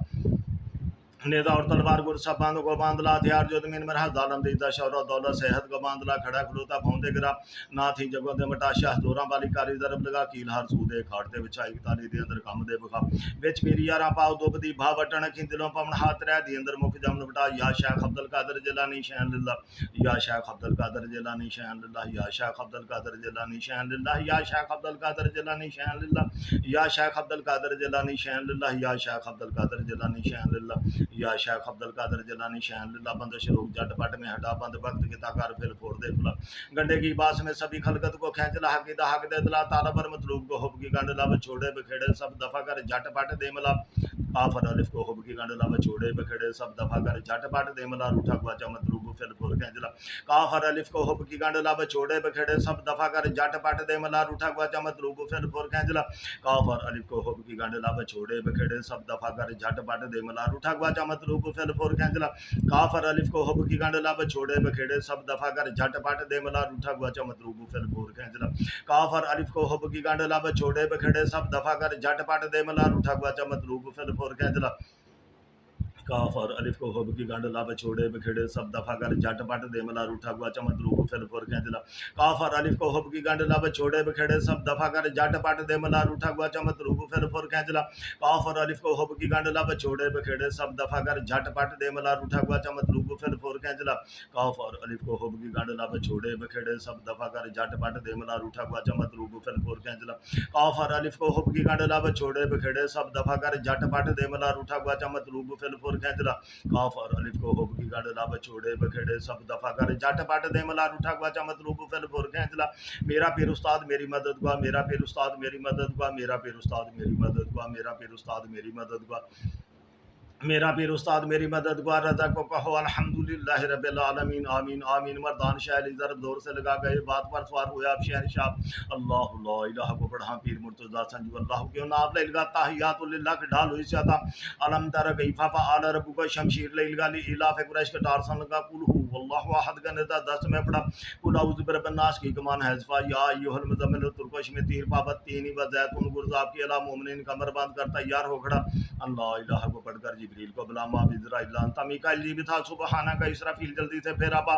नेता और तलवार गुर सब बांधों को बांधला हथियार जो जमीन में रहा जालम दीदा शौरत दौलत सेहत को बांधला खड़ा खड़ोता भौंदे गिरा ना थी जगह दे मटा शाह जोरा वाली कारी दरब लगा कील हर सूदे खाटते बिछाई ताली दे अंदर कम दे बखा विच मेरी यारा पाव दोबदी भावटन की दिलों पवन हाथ रह दी अंदर मुख जमन बटा या शेख अब्दुल कादर जिलानी शहन लिल्लाह या शेख अब्दुल कादर जिलानी शहन लिल्लाह या शेख अब्दुल कादर जिलानी शहन लिल्लाह या शेख अब्दुल कादर जिलानी शहन लिल्लाह या शेख अब्दुल कादर जिलानी शहन लिल्लाह या शेख अब्दुल कादर जिलानी शहन लिल्लाह या शेख अब्दुल कादर जिलानी शहन लिल्लाह बंद शरूक जट पट में हटा बंद वक्त की ताकार फिर फोड़ दे खुला गंडे की बास में सभी खलकत को खींच ला हकी हक दे दिला ताला पर मतलूब को हुब की गंड लब छोड़े बखेड़े सब दफा कर झट पट दे मला काफर अलिफ को हुब की गंड लब छोड़े बखेड़े सब दफा कर झट पट दे मला रूठा गुआचा मतलूब फिर फोड़ खींच ला काफर अलिफ को हुब की गंड लब छोड़े बखेड़े सब दफा कर झट पट दे मला रूठा गुआचा मतलूब फिर फोड़ खींच ला काफर अलिफ को हुब की गंड लब छोड़े बखेड़े सब दफा कर झट पट दे मला रूठा गुआचा मतलूब फिर फोड़ खींच ला काफर अलिफ को हुब की गंड लब छोड़े बखेड़े सब दफा कर झट पट दे मला रूठा गुआचा मतलूब फिर फोड़ खींच ला काफर अलिफ को हुब की गंड लब छोड़े बखेड़े सब दफा कर झट पट दे मला रूठा गुआचा मतलूब फिर फोड़ खींच ला काफ और अलिफ को हुब की गंड ला बछोड़े बखेड़े सब दफा कर जट पट दे मला रूठा गुआ चमत रूप फिर फुर खेंचला काफ और अलिफ को हुब की गंड ला बछोड़े बखेड़े सब दफा कर जट पट दे मला रूठा गुआ चमत रूप फिर फुर खेंचला काफ और अलिफ को हुब की गंड ला बछोड़े बखेड़े सब दफा कर जट पट दे मला रूठा गुआ चमत रूप फिर फुर खेंचला काफ और अलिफ को हुब की गंड ला बछोड़े बखेड़े सब दफा कर जट पट दे मला रूठा गुआ चमत रूप फिर फुर खेंचला काफ और अलिफ को हुब की गंड ला बछोड़े बखेड़े सब दफा कर जट पट दे मला रूठा गुआ चमत रूप फिर फुर खेंचला काफ और अलिफ को हुब की गंड ला बछोड़े बखेड़े सब दफा कर जट पट दे मला रूठा गुआ चमत रूप फिर फुर खेंचला मेरा पीर उस्ताद मेरी मदद गुआ मेरा पीर उस्ताद मेरी मदद गुआ मेरा पीर उस्ताद मेरी मदद गुआ मेरा पीर उस्ताद मेरी मदद गुआ मेरा पीर उस्ताद मेरी मदद गुआ रज़ा को कहो अल्हम्दुलिल्लाह रब्बिल आलमीन आमीन आमीन मर्दान शहरी ज़रब जोर से लगा गए बात पर सवार हुआ अब शहनशाह अल्लाह ला इलाहा को पढ़ा पीर मुर्तज़ा संजू अल्लाह क्यों ना आप लगा ताहियातुल लिल्लाह के ढाल हुई जाता अलम तर कैफा फअल रब्बुका शमशीर लगा ली इलाफ कुरैश के टारसन लगा कुल हु वल्लाहु अहद का नेता 10 में पढ़ा कुल औज़ु बिरब्बिन नास की कमान हज़फा या अय्युहल मुज़म्मिल तुरकश में तीर पाबत तीन व ज़ैतुन गुरज़ाब के अला मोमिनीन कमर बांध कर तैयार हो खड़ा अल्लाह इलाहा को पढ़कर जिब्रील को बुलामा इज़राइल अंता मीकाईल जी भी था सुबहाना का इसराफील जल्दी से फिर आपा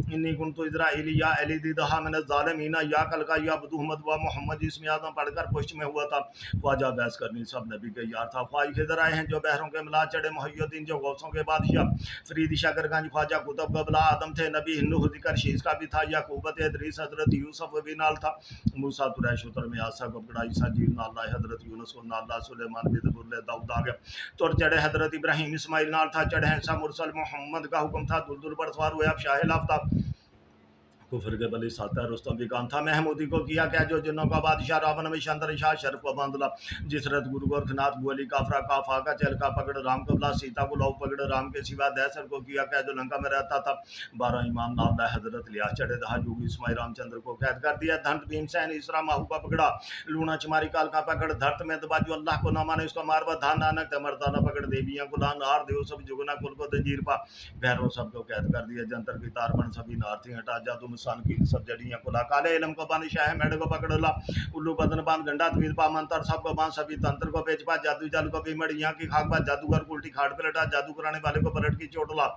इन्नी कुंतु इज़राइली या अली दिदहा मिन ज़ालिमीन या कल का या अब्दुहमद व मोहम्मद इसमें आदम पढ़कर पुष्ट में हुआ था ख्वाजा बहस करनी सब नबी के यार था ख्वाज के जरा हैं जो बहरों के मिला चढ़े मुहय्यद्दीन जो गौसों के बादशाह फरीद शकरगंज ख्वाजा कुतुब कबला आदम थे नबी हिंदू जिक्र शीश का भी था याकूबत इदरीस हजरत यूसुफ भी नाल था मूसा कुरैश उतर में आसा कबड़ा ईसा जील नाल हजरत यूनुस को नाल सुलेमान भी बुरले दाऊद आ गया तुर चढ़े हजरत इब्राहिम इस्माइल नाल था चढ़े सा मुरसल मोहम्मद का हुक्म था दुलदुल पर सवार हुए अब शाहिल आफ्ताब कुफर के बली साता रुस्तम भी काम था महमूदी को किया क्या जो जिन्नों का बादशाह रावण में शंतर शाह शर्फ को बांधला जिसरत गुरु गोरखनाथ गोली काफरा काफा का चल का पकड़ राम कबला सीता को लौ पकड़ राम के सिवा दैसर को किया क्या जो लंका में रहता था 12 इमाम नाम हजरत लिया चढ़े दहा जोगी इस्माइल रामचंद्र को कैद कर दिया धंत भीमसैन इसरा माहू का पकड़ा लूना चमारी काल का पकड़ धरत में दबाजू अल्लाह को ना माने उसका मारवा धान नानक मर्दाना पकड़ देवियां को लान आर देव सब जुगना कुल को दंजीर पा भैरव सबको कैद कर दिया जंतर की तार बन सभी नारथी हटा जादू सान की सब जड़ियां कुला काले इलम को बांध शाह मेढ़ को पकड़ला उल्लू बदन बांध गंडा तवीर पा मंत्र सब को बांध सभी तंत्र को बेच पा जादू जाल को भी मड़ियां की खाक पा जादूगर उल्टी खाट पे लटा जादू कराने वाले को पलट की चोटला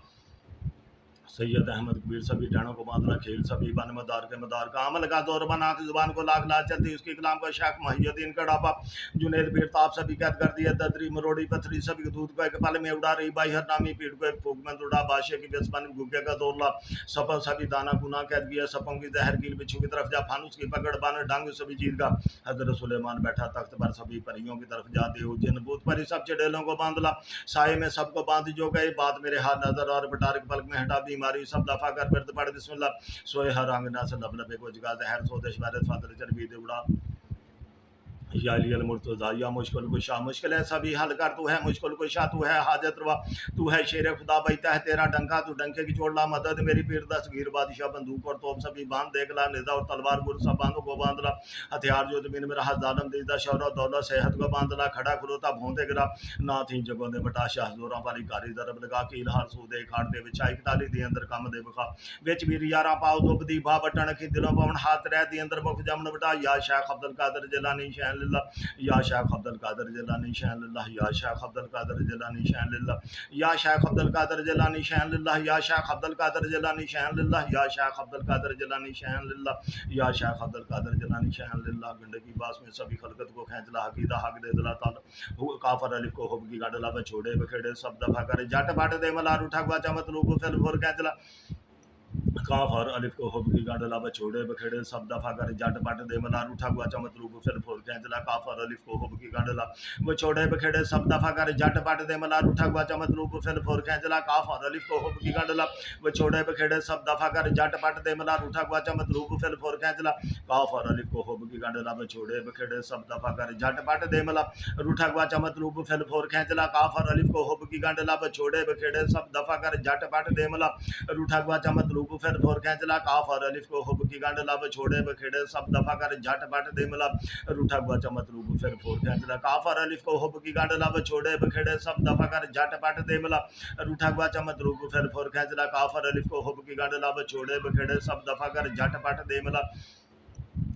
सैयद अहमद कबीर सभी डाणों को बांधना खेल सभी बन मदार के मदार का अमल का दौर बना की जुबान को लाख लाच चलती उसके कलाम को शाख मुहय्यद्दीन का डापा जुनेद पीर ताप सभी कैद कर दिया ददरी मरोड़ी पथरी सभी दूध को एक पल में उड़ा रही बाई हर नामी पीठ को एक फूक में उड़ा बादशाह की बेसबन गुगे का दौरला सफल सभी दाना गुना कैद किया सपों की जहर कील बिच्छू की तरफ जा फानुस की पकड़ बान डांग सभी जीत का हजरत सुलेमान बैठा तख्त पर सभी परियों की तरफ जा दे जिन भूत परी सब चढ़ेलों को बांधला साए में सबको बांध जो गए बात मेरे हाथ नजर और बटारिक पलक में हटा बीमारी सब दफा कर फिर पढ़ बिस्मिल्लाह सोए हर आंगना से लब लबे को जगा जहर सोदेश वाले फादर चरबी दे उड़ा या अली मुर्तज़ा या मुश्किल कुशा मुश्किल है सभी हल कर तू है मुश्किल कुशा तू है हाजत रवा तू है शेर खुदा बैठा है तेरा डंका तू डंके की चोड़ला मदद मेरी पीर दस्तगीर बादशाह बंदूक और तोप सभी बांध देख ला निजा और तलवार गुर सब बांधो को बांध ला हथियार जो जमीन में रहा जालम दीदा शौरत दौलत सेहत को बांध ला खड़ा खरोता भोंदे गिरा ना थी जगों ने बटा शाह जोरा वाली कारी दरब लगा के इलहार सूदे खाट दे विछाई ताली दी अंदर कम दे बखा विच भी यारा पाओ धुप दी भा बटन की दिलों पवन हाथ रह दी अंदर मुख जमन बटा या शेख अब्दुल कादिर जिलानी शहन या शेख अब्दुल कादिर जिलानी शान लिल्लाह या शेख अब्दुल कादिर जिलानी शान लिल्लाह या शेख अब्दुल कादिर जिलानी शान लिल्लाह या शेख अब्दुल कादिर जिलानी शान लिल्लाह या शेख अब्दुल कादिर जिलानी शान लिल्लाह या शेख अब्दुल कादिर जिलानी शान लिल्लाह गंडे की बास में सभी खलकत को खींचला हकीदा हक दे दिला ताला काफर अलिफ को हुब की गाडला बछोड़े बखेड़े सब दफा करे जट बाट दे मलार उठा गुआ चमत लोगो फिर भोर खींचला काफ और अलिफ को हुब की गाडला बछोड़े बखेड़े सब दफा कर जट पट दे मलार उठा गुआ चमत रूप फिर फोर खींचला काफ और अलिफ को हुब की गाडला बछोड़े बखेड़े सब दफा कर जट पट दे मलार उठा गुआ चमत रूप फिर फोर खींचला काफ और अलिफ को हुब की गाडला बछोड़े बखेड़े सब दफा कर जट पट दे मलार उठा गुआ चमत रूप फिर फोर खींचला काफ और अलिफ को हुब की गाडला बछोड़े बखेड़े सब दफा कर जट पट दे मलार उठा गुआ चमत रूप फिर फोर खींचला काफ और अलिफ को हुब की गाडला बछोड़े बखेड़े सब दफा कर जट पट दे मलार उठा गुआ चमत रूप फिर फोर खींचला काफ और अलिफ को हुब की गांडला बछोड़े बखेड़े सब दफा कर झट पट दे मला रूठा गुआ चमत रूप फिर फोर खींचला काफ और अलिफ को हुब की गांडला बछोड़े बखेड़े सब दफा कर झट पट दे मला रूठा गुआ चमत रूप फिर फोर खींचला काफ और अलिफ को हुब की गांडला बछोड़े बखेड़े सब दफा कर झट पट दे मला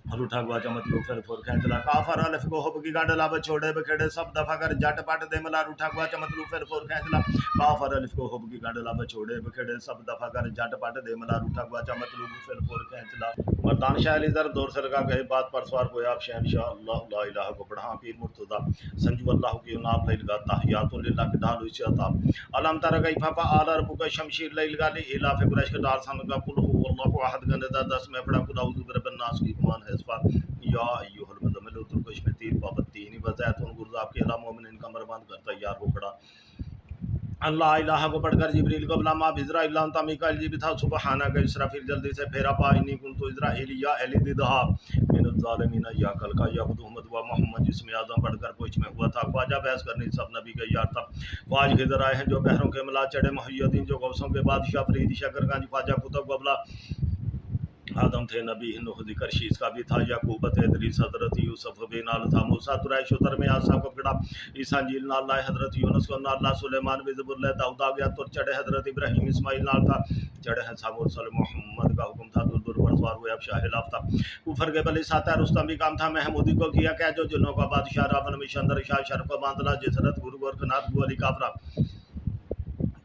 रूठा गुआ चमतलू फिर फुर खेचला काफर अलिफ को हुब की गांड लाभ छोड़े बखेड़े सब दफा कर जट पट दे मला रूठा गुआ चमतलू फिर फुर खेचला काफर अलिफ को हुब की गांड लाभ छोड़े बखेड़े सब दफा कर जट पट दे मला रूठा गुआ चमतलू फिर फुर खेचला मर्दान शाह अली दर दौर सरका गए बात पर सवार को आप शहनशाह अल्लाह ला इलाहा को बढ़ा पीर मुर्तजा संजू अल्लाह की नाम लैल गाता तहियातुल लिल्लाह के डाल इच्छा अलम तरा गई फाफा आला रब्बु का शमशीर लैल गाली इलाफ कुरैश के डाल सन का कुल हु अल्लाहु अहद गंदा 10 में पढ़ा कुल औज़ु बिरब्बिन नास की कुमान है या अय्युहल मुज़म्मिल तुर्कश में तीर पाबत्ती नहीं बजात उन गुरजाब के अला मोमिन इनका मरबंद कर तैयार हो खड़ा अल्लाह इलाहा को पढ़कर जिब्रील को बुला मा बिजरा इल्ला अंता मिकाइल जी भी था सुबहाना का इसराफिल जल्दी से फेरा पा इन्नी कुंतु इज़राइल या एली दिदहा मिनल ज़ालिमीन या कल का या मुहम्मद व मोहम्मद जिसमें आज़म पढ़कर कुछ में हुआ था ख्वाजा बहस करनी सब नबी का यार था ख्वाज खिदर आए हैं जो बहरों के मिला चढ़े मुहय्यदीन जो गौसों के बादशाह फरीद शकरगंज ख्वाजा कुतुब बबला आदम थे नबी नूह जिक्र शीस का भी था याकूब थे इदरीस हजरत यूसुफ भी नाल था मूसा तुरैश उतर में आसा को पकड़ा ईसा इंजील नाल लाए हजरत यूनुस को नाल ला सुलेमान भी ज़बूर ले दाऊद आ गया तो चढ़े हजरत इब्राहीम इस्माइल नाल था चढ़े हैं साबुर सल मोहम्मद का हुक्म था दूर दूर पर सवार हुए अब शाह लाफ था कुफर के बली साता रुस्तम भी काम था महमूदी को किया क्या जो जिन्नों का बादशाह रावण मिशंदर शाह शरफ को बांधला जिसरत गुरु गोरखनाथ अली काफरा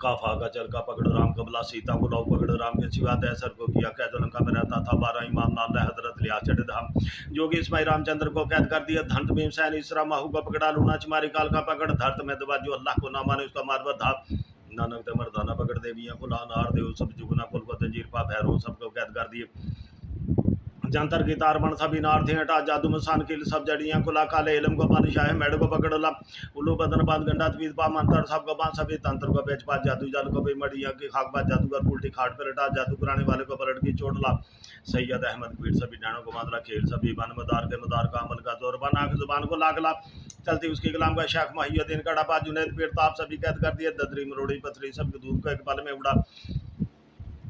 काफा का चल का पकड़ राम कबला सीता को लाओ पकड़ राम के सिवा दैसर को किया कैद लंका में रहता था 12 इमाम नाल हजरत लिया चढ़े धाम जोगी इसमाई रामचंद्र को कैद कर दिया धंत भीमसैन इसरा माहू को पकड़ा लूना चमारी काल का पकड़ धरत में दबा जो अल्लाह को ना माने उसका मारवा था नानक ते मर्दाना पकड़ देवियां को लानार देव सब जुगना कुल को तंजीर पा भैरव सबको कैद कर दिए जंतर की तार बन सभी नार थे हटा जादू मसान किल सब जड़ियां कुला काले इलम को बादशाह मेड़ को पकड़ ला उल्लू बदन बाद गंडा तवीज पा मंतर सब को बांध सभी तंत्र को बेच पा जादू जाल को भी मड़िया की खाक बात जादूगर उल्टी खाट पर हटा जादू कराने वाले को पलट की चोट ला सैयद अहमद पीर सभी डाणों को मादला खेल सभी बन मदार के मदार का अमल का जोर बना के जुबान को लागला चलती उसकी कलाम का शेख महियुद्दीन का डबा जुनैद पीर ताप सभी कैद कर दिए ददरी मरोड़ी पथरी सबके दूध को एक पल में उड़ा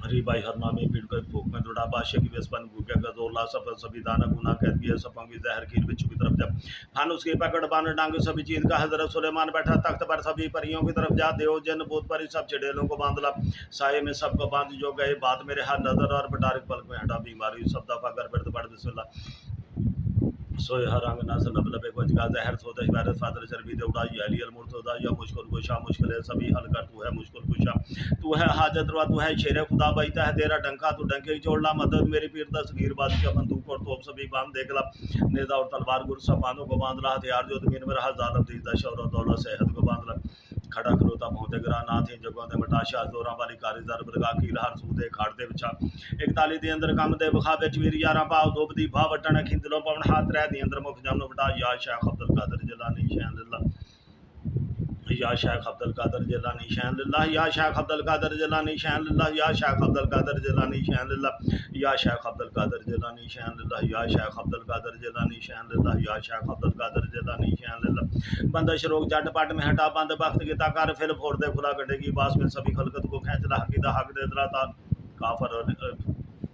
हरी भाई हर नामी पीड़ को भूख में दौड़ा बादशाह की वेस्पन भूखे का जोरला सब सभी दाना गुना कैद किया सपों की जहर की बिच्छू की तरफ जब फान उसकी पकड़ बान डांग सभी चीज का हजरत सुलेमान बैठा तख्त पर सभी परियों की तरफ जा देव जन भूत पर सब चिड़ेलों को बांधला साये में सबको बांध जो गए बात मेरे हाथ नजर और बटारिक पलक में हटा बीमारी सब दफा कर पढ़ बिस्मिल्लाह सोए हर रंग नस लब लबे बजगा जहर सोदश वायरस फादर चरबी दे उड़ा या अली मुर्तजा या मुश्किल कुशा मुश्किल है सभी हल कर तू है मुश्किल कुशा तू है हाजत रवा तू है शेर खुदा बैठा है तेरा डंका तू डंके जोड़ला मदद मेरी पीर दसगीर बादशाह बंदूक और तोप सभी बांध देखला नेजा और तलवार गुर सपानों को बांधला हथियार जो जमीन में रहा जालम दीदा शौर और दौलत सेहत को बांधला खड़ा खलोता भोंते गिरा नाथ जगों दे मटाशा जोरा वाली कारीजर बरगा की लहर सूदे खाड़ते बिछा 41 दे अंदर काम दे बखा विच वीर यारा पाव दोबदी भा वटण खिंदलो पवन हाथ रह दी अंदर मुख जमन बटा या शेख अब्दुल कादिर जिलानी शान अल्लाह या शेख अब्दुल कादिर जिलानी शान अल्लाह या शेख अब्दुल कादिर जिलानी शान अल्लाह या शेख अब्दुल कादिर जिलानी शान अल्लाह या शेख अब्दुल कादिर जिलानी शान अल्लाह या शेख अब्दुल कादिर जिलानी शान अल्लाह या शेख अब्दुल कादिर जिलानी शान अल्लाह बंदिश रोग जट पट में हटा बंद वक्त की ताकार फिर फोड़ दे खुला गड्ढे की बास में सभी खलकत को खींचला हकीदा हक दे दलाता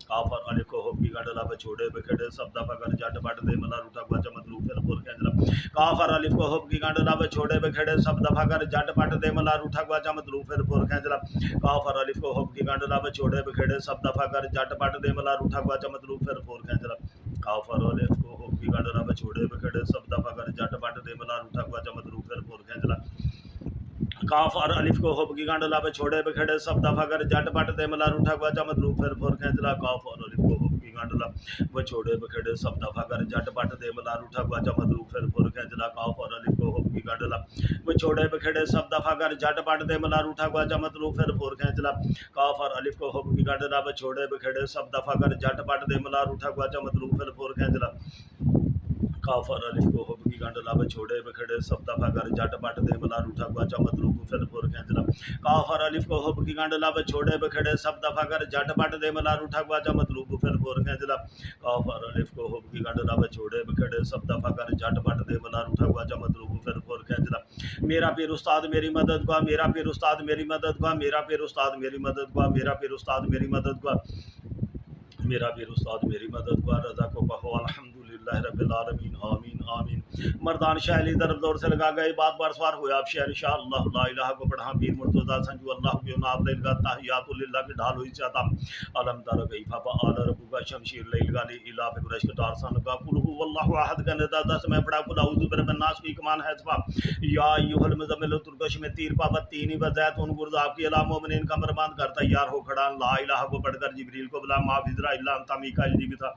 काफर अली को होगी गडला बछोड़े बखेड़े सब दफा कर जट पट दे मला रूठा गुआ चमतलू फिर फुर खेंचला काफर अली को होगी गडला बछोड़े बखेड़े सब दफा कर जट पट दे मला रूठा गुआ चमतलू फिर फुर खेंचला काफर अली को होगी गडला बछोड़े बखेड़े सब दफा कर जट पट दे मला रूठा गुआ चमतलू फिर फुर खेंचला काफर अली को होगी गडला बछोड़े बखेड़े सब दफा कर जट पट दे मला रूठा गुआ चमतलू फिर फुर खेंचला काफर अलिफ को होब की गांडला पे छोड़े बखेड़े सब दफा कर जट पट दे मला रूठा गुआ चमतलू फिर फुर खेंचला काफर अलिफ को होब की गांडला पे छोड़े बखेड़े सब दफा कर जट पट दे मला रूठा गुआ चमतलू फिर फुर खेंचला काफर अलिफ को होब की गांडला पे छोड़े बखेड़े सब दफा कर जट पट दे मला रूठा गुआ चमतलू फिर फुर खेंचला काफर अलिफ को होब की गांडला पे छोड़े बखेड़े सब दफा कर जट पट दे मला रूठा गुआ चमतलू फिर फुर खेंचला काफर अलिफ को होब की गांडला पे छोड़े बखेड़े सब दफा कर जट पट दे मला रूठा गुआ चमतलू फिर फुर खेंचला काफर अलिफ को होब की गांडला पे छोड़े बखेड़े सब दफा कर जट पट दे मला रूठा गुआ चमतलू फिर फुर खेंचला काफर अलिफ को होब की गांडला पे छोड़े बखेड़े सब दफा कर जट पट दे मला रूठा गुआ चमतलू फिर फुर खेंचला मेरा पीर उस्ताद मेरी मदद गुआ मेरा पीर उस्ताद मेरी मदद गुआ मेरा पीर उस्ताद मेरी मदद गुआ मेरा पीर उस्ताद मेरी मदद गुआ मेरा पीर उस्ताद मेरी मदद गुआ रज़ा को कहो अल्हम्दुलिल्लाह अल्हम्दुलिल्लाहि रब्बिल आलमीन आमीन आमीन। मर्दान शैली तरफ दौर से लगा गए बात बार सवार हुआ आप शहर इंशाअल्लाह ला इलाहा को पढ़ा पीर मुर्तज़ा संजू अल्लाह के नाम ले लगा तहियातुल लिल्लाह की ढाल हुई चाहता अलम तर गई फाफा आला रब्बुका शमशीर लैल गाली इला पे कुरैश का तारसन का कुल हुवल्लाहु अहद का निदा 10 में पढ़ा कुल औज़ु बिरब्बिन नास की कमान है सफा या अय्युहल मुज़म्मिल तुरकश में तीर पावत तीन ही बज़ैत उन गुर्द आपकी अला मोमिनीन का बर्बाद कर तैयार हो खड़ा ला इलाहा को पढ़कर जिब्रील को बुला माफ इज़राइल अंता मीकाईल जी भी था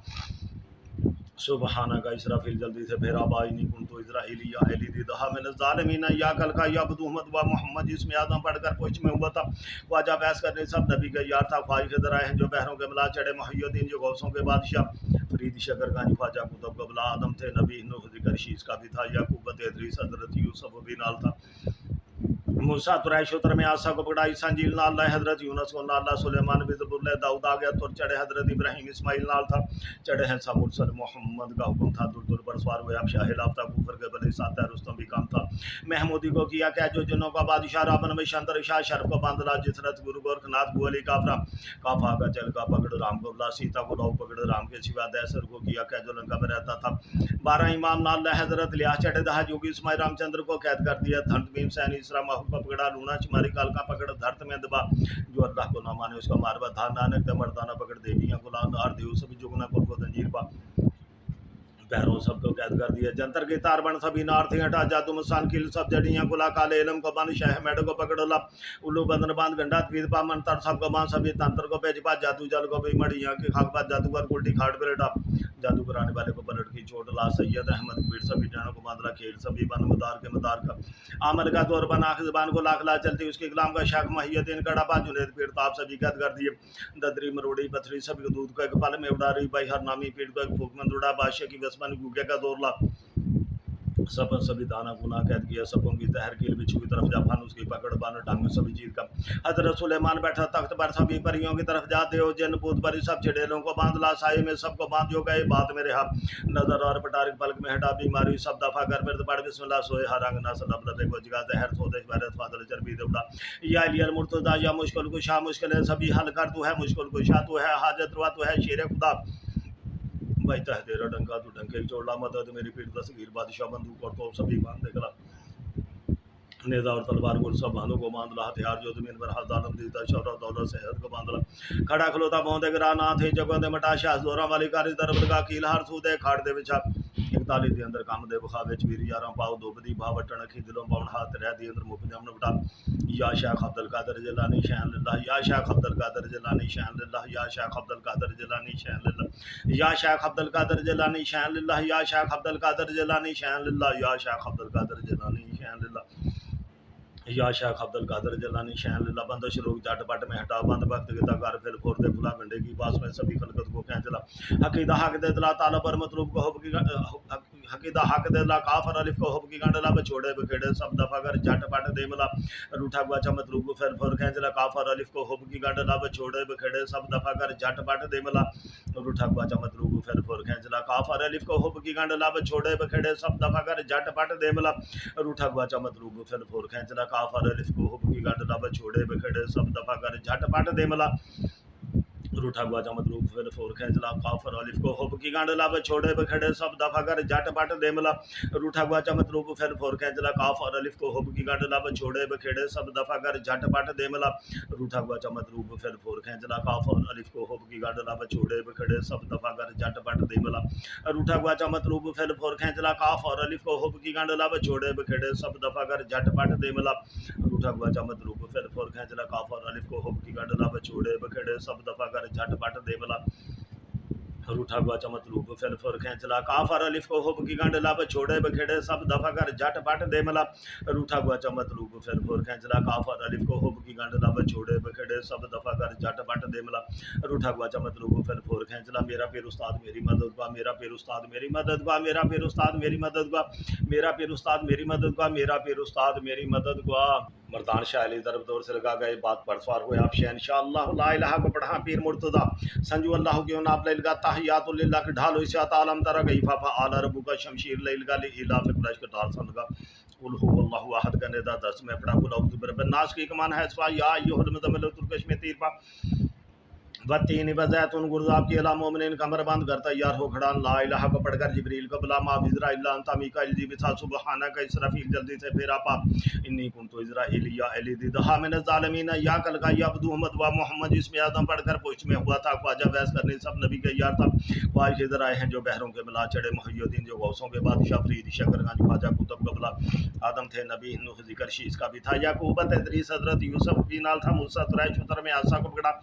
सुबहाना का इसराफिल जल्दी से फेरा बाई नहीं कुन तो इजराइली या अली दी दहा में ज़ालिमीन या कल का या अहमद व मोहम्मद इसमें आदम पढ़कर पोछ में हुआ था ख्वाजा बहस करने सब नबी के यार था ख्वाज के दराए हैं जो बहरों के मिला चढ़े मुहय्यद्दीन जो गौसों के बादशाह फरीद शकरगंज ख्वाजा कुतुब कबला आदम थे नबी नूह ज़िक्र शीश का भी था याकूब इदरीस हज़रत यूसुफ भी नाल था मूसा तुरैशोतर में आसा को पकड़ा ईसा जील नाल हज़रत यूनुस को नाल सुलेमान भी ज़बूर दाऊद आ गया तो चढ़े हज़रत इब्राहिम इस्माइल नाल था चढ़े हैं सब मुरसल मोहम्मद का हुक्म था दूर दूर पर सवार हुए अब शाह लाफ्ता कुफर के बले साता रुस्तम भी काम था महमूदी को किया क्या जो जिन्हों का बादशाह राबन में शंतर शाह शर्फ को बांधला जिसरत गुरु गोरखनाथ बुअली काफरा काफा का चल का पकड़ राम को बुला सीता को लाओ पकड़ राम के सिवा दैसर को किया क्या जो लंका में रहता था 12 इमाम नाल हज़रत लिया चढ़े दहा जोगी इस्माइल रामचंद्र को कैद कर दिया धंत भीम सैनी इसरा पकड़ा लूना चिमारी काल का पकड़ धरत में दबा जो अल्लाह को ना माने उसका मारवा था नानक द मर्दाना पकड़ देवियां गुलाम नार देव सभी जुगना को जंजीर पा पैरों सबको कैद कर दिया जंतर के तार बन सभी नार थे हटा जादू मुसान किल सब जड़ियां गुला काले इलम को बन शह मेड को पकड़ ला उल्लू बंदन बांध गंडा तीर पा मन तर सब को बांध सभी तंत्र को बेच पा जादू जल को भी मड़ियां के खाक पा जादूगर उल्टी खाट पे लेटा जादू कराने वाले को पलट की चोट ला सैयद अहमद पीर सभी जानों को बांधला खेल सभी बन मदार के मदार का आमल का तौर पर आख जबान को लाख ला चलती उसके गुलाम का शाख महियद्दीन कड़ा पा जुनेद पीर ताप सभी कैद कर दिए ददरी मरोड़ी पथरी सभी को दूध को एक पल में उड़ा रही भाई हर नामी पीर को एक फूक में उड़ा बादशाह की बसमन गुगे का दौर ला सब सभी दाना गुना कैद किया सबों की तहर कील बिच्छू की तरफ जा फान उसकी पकड़ बान ढंग सभी चीज का हजरत सुलेमान बैठा तख्त पर सभी परियों की तरफ जाते हो जिन पूत परी सब चिड़ेलों को बांध ला साए में सबको बांध जो गए बात मेरे हा नजर और पटारिक पलक में हटा बीमारी सब दफा कर फिर पढ़ बिस्मिल्लाह सोए हर रंग ना सब लबे को जगह जहर सोदेश भारत फादल चरबी देवड़ा या अलियल मुर्तजा या मुश्किल कुशा मुश्किल है सभी हल कर तू है मुश्किल कुशा तू है हाजत रुआ तू है शेर खुदा भाई तह तेरा डंका तू डंके चोड़ा मदद मेरी पीठ दसगीर बादशाह बंदूक और तो सभी बांध देगा नेजा और तलवार गुल सब बांधों को बांध ला हथियार जो जमीन पर हजालम दीता शौरत दौलत सेहत को बांध ला खड़ा खलोता पौधे गिरा ना थे जगह दे मटा शाह जोरा वाली कारी तरफ का कील हार सूदे खाड़ दे विचा 41 दे अंदर काम दे बुखा विच वीर यारां पाओ दोबदी भावटण खी दिलों पाउन हाथ रह दी अंदर मुक जमन बटा या शेख अब्दुल कादर जिलानी शान लिल्लाह या शेख अब्दुल कादर जिलानी शान लिल्लाह या शेख अब्दुल कादर जिलानी शान लिल्लाह या शेख अब्दुल कादर जिलानी शान लिल्लाह या शेख अब्दुल कादर जिलानी शान लिल्लाह या शेख अब्दुल कादर जिलानी शान लिल्लाह या शेख अब्दुल कादर जिलानी शान लिल्लाह बंदश रोग झटपट में हटा बंद वक्त गिता कर फिर फोर दे फुला गंडे की पास में सभी खलकत को खींचला हकीदा हक दे दिला ताला पर मतलूब को हुब की हकीदा हक दे दिला काफर अलिफ को हुब की गंडला बछोड़े बखेड़े सब दफा कर झटपट दे मिला रूठा गुआचा मतलूब को फिर फोर खींचला काफर अलिफ को हुब की गंडला बछोड़े बखेड़े सब दफा कर झटपट दे मिला रूठा गुआचा मतलूब को फिर फोर खींचला काफर अलिफ को हुब की गंडला बछोड़े बखेड़े सब दफा कर झटपट दे मिला रूठा गुआचा मतलूब को फिर फोर खींचला काफर अलिफ को हुब की गंडला बछोड़े बखेड़े सब दफा कर झटपट दे मिला रूठा गुआचा मतलूब फिर फोर खींचला काफर अलिफ को हुब की गंडला बछोड़े बखेड़े सब दफा कर झटपट दे मिला रूठा गुआचा मतलूब फिर फोर खींचला काफर अलिफ को हुब की गंडला बछोड़े बखेड़े सब दफा कर झटपट दे मिला रूठा गुआचा मतलूब फिर फोर खींचला काफर अलिफ को हुब की गंडला बछोड़े बखेड़े सब दफा कर झटपट दे मिला रूठा गुआचा मतलूब फिर फोर खींचला काफर अलिफ को हुब की गंडला बछोड़े बखेड़े सब दफा कर झटपट दे मिला रूठा गुआचा मतलूब फिर फोर खींचला काफर अलिफ को हुब की गंडला बछोड़े बखेड़े सब दफा कर झटपट दे मिला रूठा गुआचा मतलूब फिर फोर खींचला काफर अलिफ को हुब की गंडला बछोड़े बखेड़े सब दफा कर झटपट दे मिला रूठा गुआचा मतलूब फिर फोर खींचला काफर अलिफ को हुब की गंडला बछोड़े बखेड़े सब दफा कर झटपट दे मिला रूठा गुआचा मतलूब फिर फोर खींचला मेरा पीर उस्ताद मेरी मदद का मेरा पीर उस्ताद मेरी मदद का मेरा पीर उस्ताद मेरी मदद का मेरा पीर उस्ताद मेरी मदद का मेरा पीर उस्ताद मेरी मदद का मर्दान शाह अली तरफ दौर से लगा गए बात पर सवार हुए आप इंशाअल्लाह ला इलाहा को पढ़ा पीर मुर्तज़ा संजू अल्लाह के नाम ले लगा तहियातुल लिल्लाह की ढाल हुई सात आलम तरह गई फाफा आला रब्बुका शमशीर ले लगा इला फिर कुरैश के तार सन लगा कुल हुवल्लाहु अहद का निदा 10 में पढ़ा कुल औज़ु बिरब्बिन नास की कमान है सफा या अय्युहल मुज़म्मिल तुरकश में तीर पा वतीन वज़ैतुन गुरज़ाब की अला मोमिन कमर बंद कर तैयार हो खड़ा ला इलाहा को पढ़कर जिब्रील को बुला मा इज़राइल अंता मीकाइल जी बिथा सुबहानक इसराफील जल्दी से फेरा पा इन्नी कुंतु इज़राइलिया एलिदी दहा मिन ज़ालिमीन या कल का या अब्दु अहमद व मोहम्मद इसमें आदम पढ़कर पुष्ट में हुआ था ख्वाजा वैस करने सब नबी के यार था ख्वाहिश इधर आए हैं जो बहरों के मिला चढ़े मुहय्यद्दीन जो गौसों के बादशाह फरीद शकरगंज ख्वाजा कुतुब कबला आदम थे नबी नूह ज़िक्र शीश का भी था याकूब इदरीस हज़रत यूसुफ भी नाल था मूसा कुरैश उतर में आसा को पकड़ा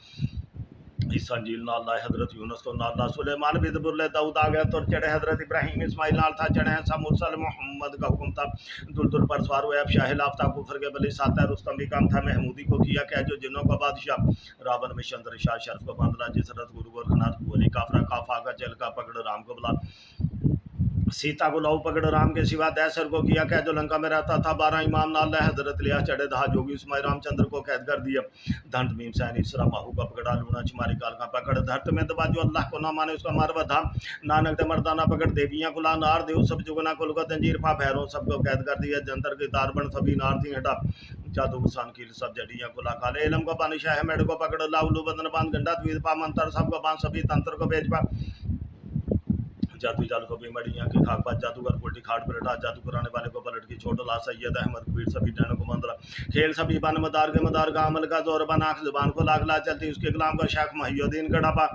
ईसा इंजील नाल लाए हज़रत यूनुस को नाल ला सुलेमान भी ज़बूर दाऊद आ गया तो चढ़े हज़रत इब्राहीम इस्माइल नाल था चढ़े हैं सब मुरसल मोहम्मद का हुक्म था दुलदुल पर सवार हुए अब शाह लाफ्ता कुफर के बली साता रुस्तम भी काम था महमूदी को किया क्या जो जिन्नों का बादशाह रावण में चंद्र शाह शर्फ को बांधला जिस रत गुरु गोरखनाथ को अली काफरा काफा का चल का पकड़ राम को बुला सीता को लहू पकड़ राम के सिवा दैसर को किया क्या जो लंका में रहता था 12 इमाम नाल हजरत लिया चढ़े दहा जोगी उसमें रामचंद्र को कैद कर दिया धंत मीम सैन इसरा माहू का पकड़ा लूना चमारी काल का पकड़ धरत में दबा जो अल्लाह को ना माने उसका मारवा था नानक दे मर्दाना पकड़ देवियां को ला नार देव सब जुगना को लुका तंजीर पा भैरों सबको कैद कर दिया जंतर के तारबन सभी नार थी हटा जादू सान की सब जड़ियां को ला काले इलम को पानी शाह मेड को पकड़ लाउलू बदन बांध गंडा द्वीद पा मंत्र सबको बांध सभी तंत्र को भेज पा जादू जाल को भी मड़ियाँ की खाक पात जादूगर कोटी खाट पर हटा जादू कराने वाले को पलट की छोटो ला सैयद अहमद कबीर सभी डैनों को मंदला खेल सभी बन मदार के मदार का अमल का जोर बन आँख जुबान को लाग ला चलती उसके गुलाम का शाख महियुद्दीन का ढापा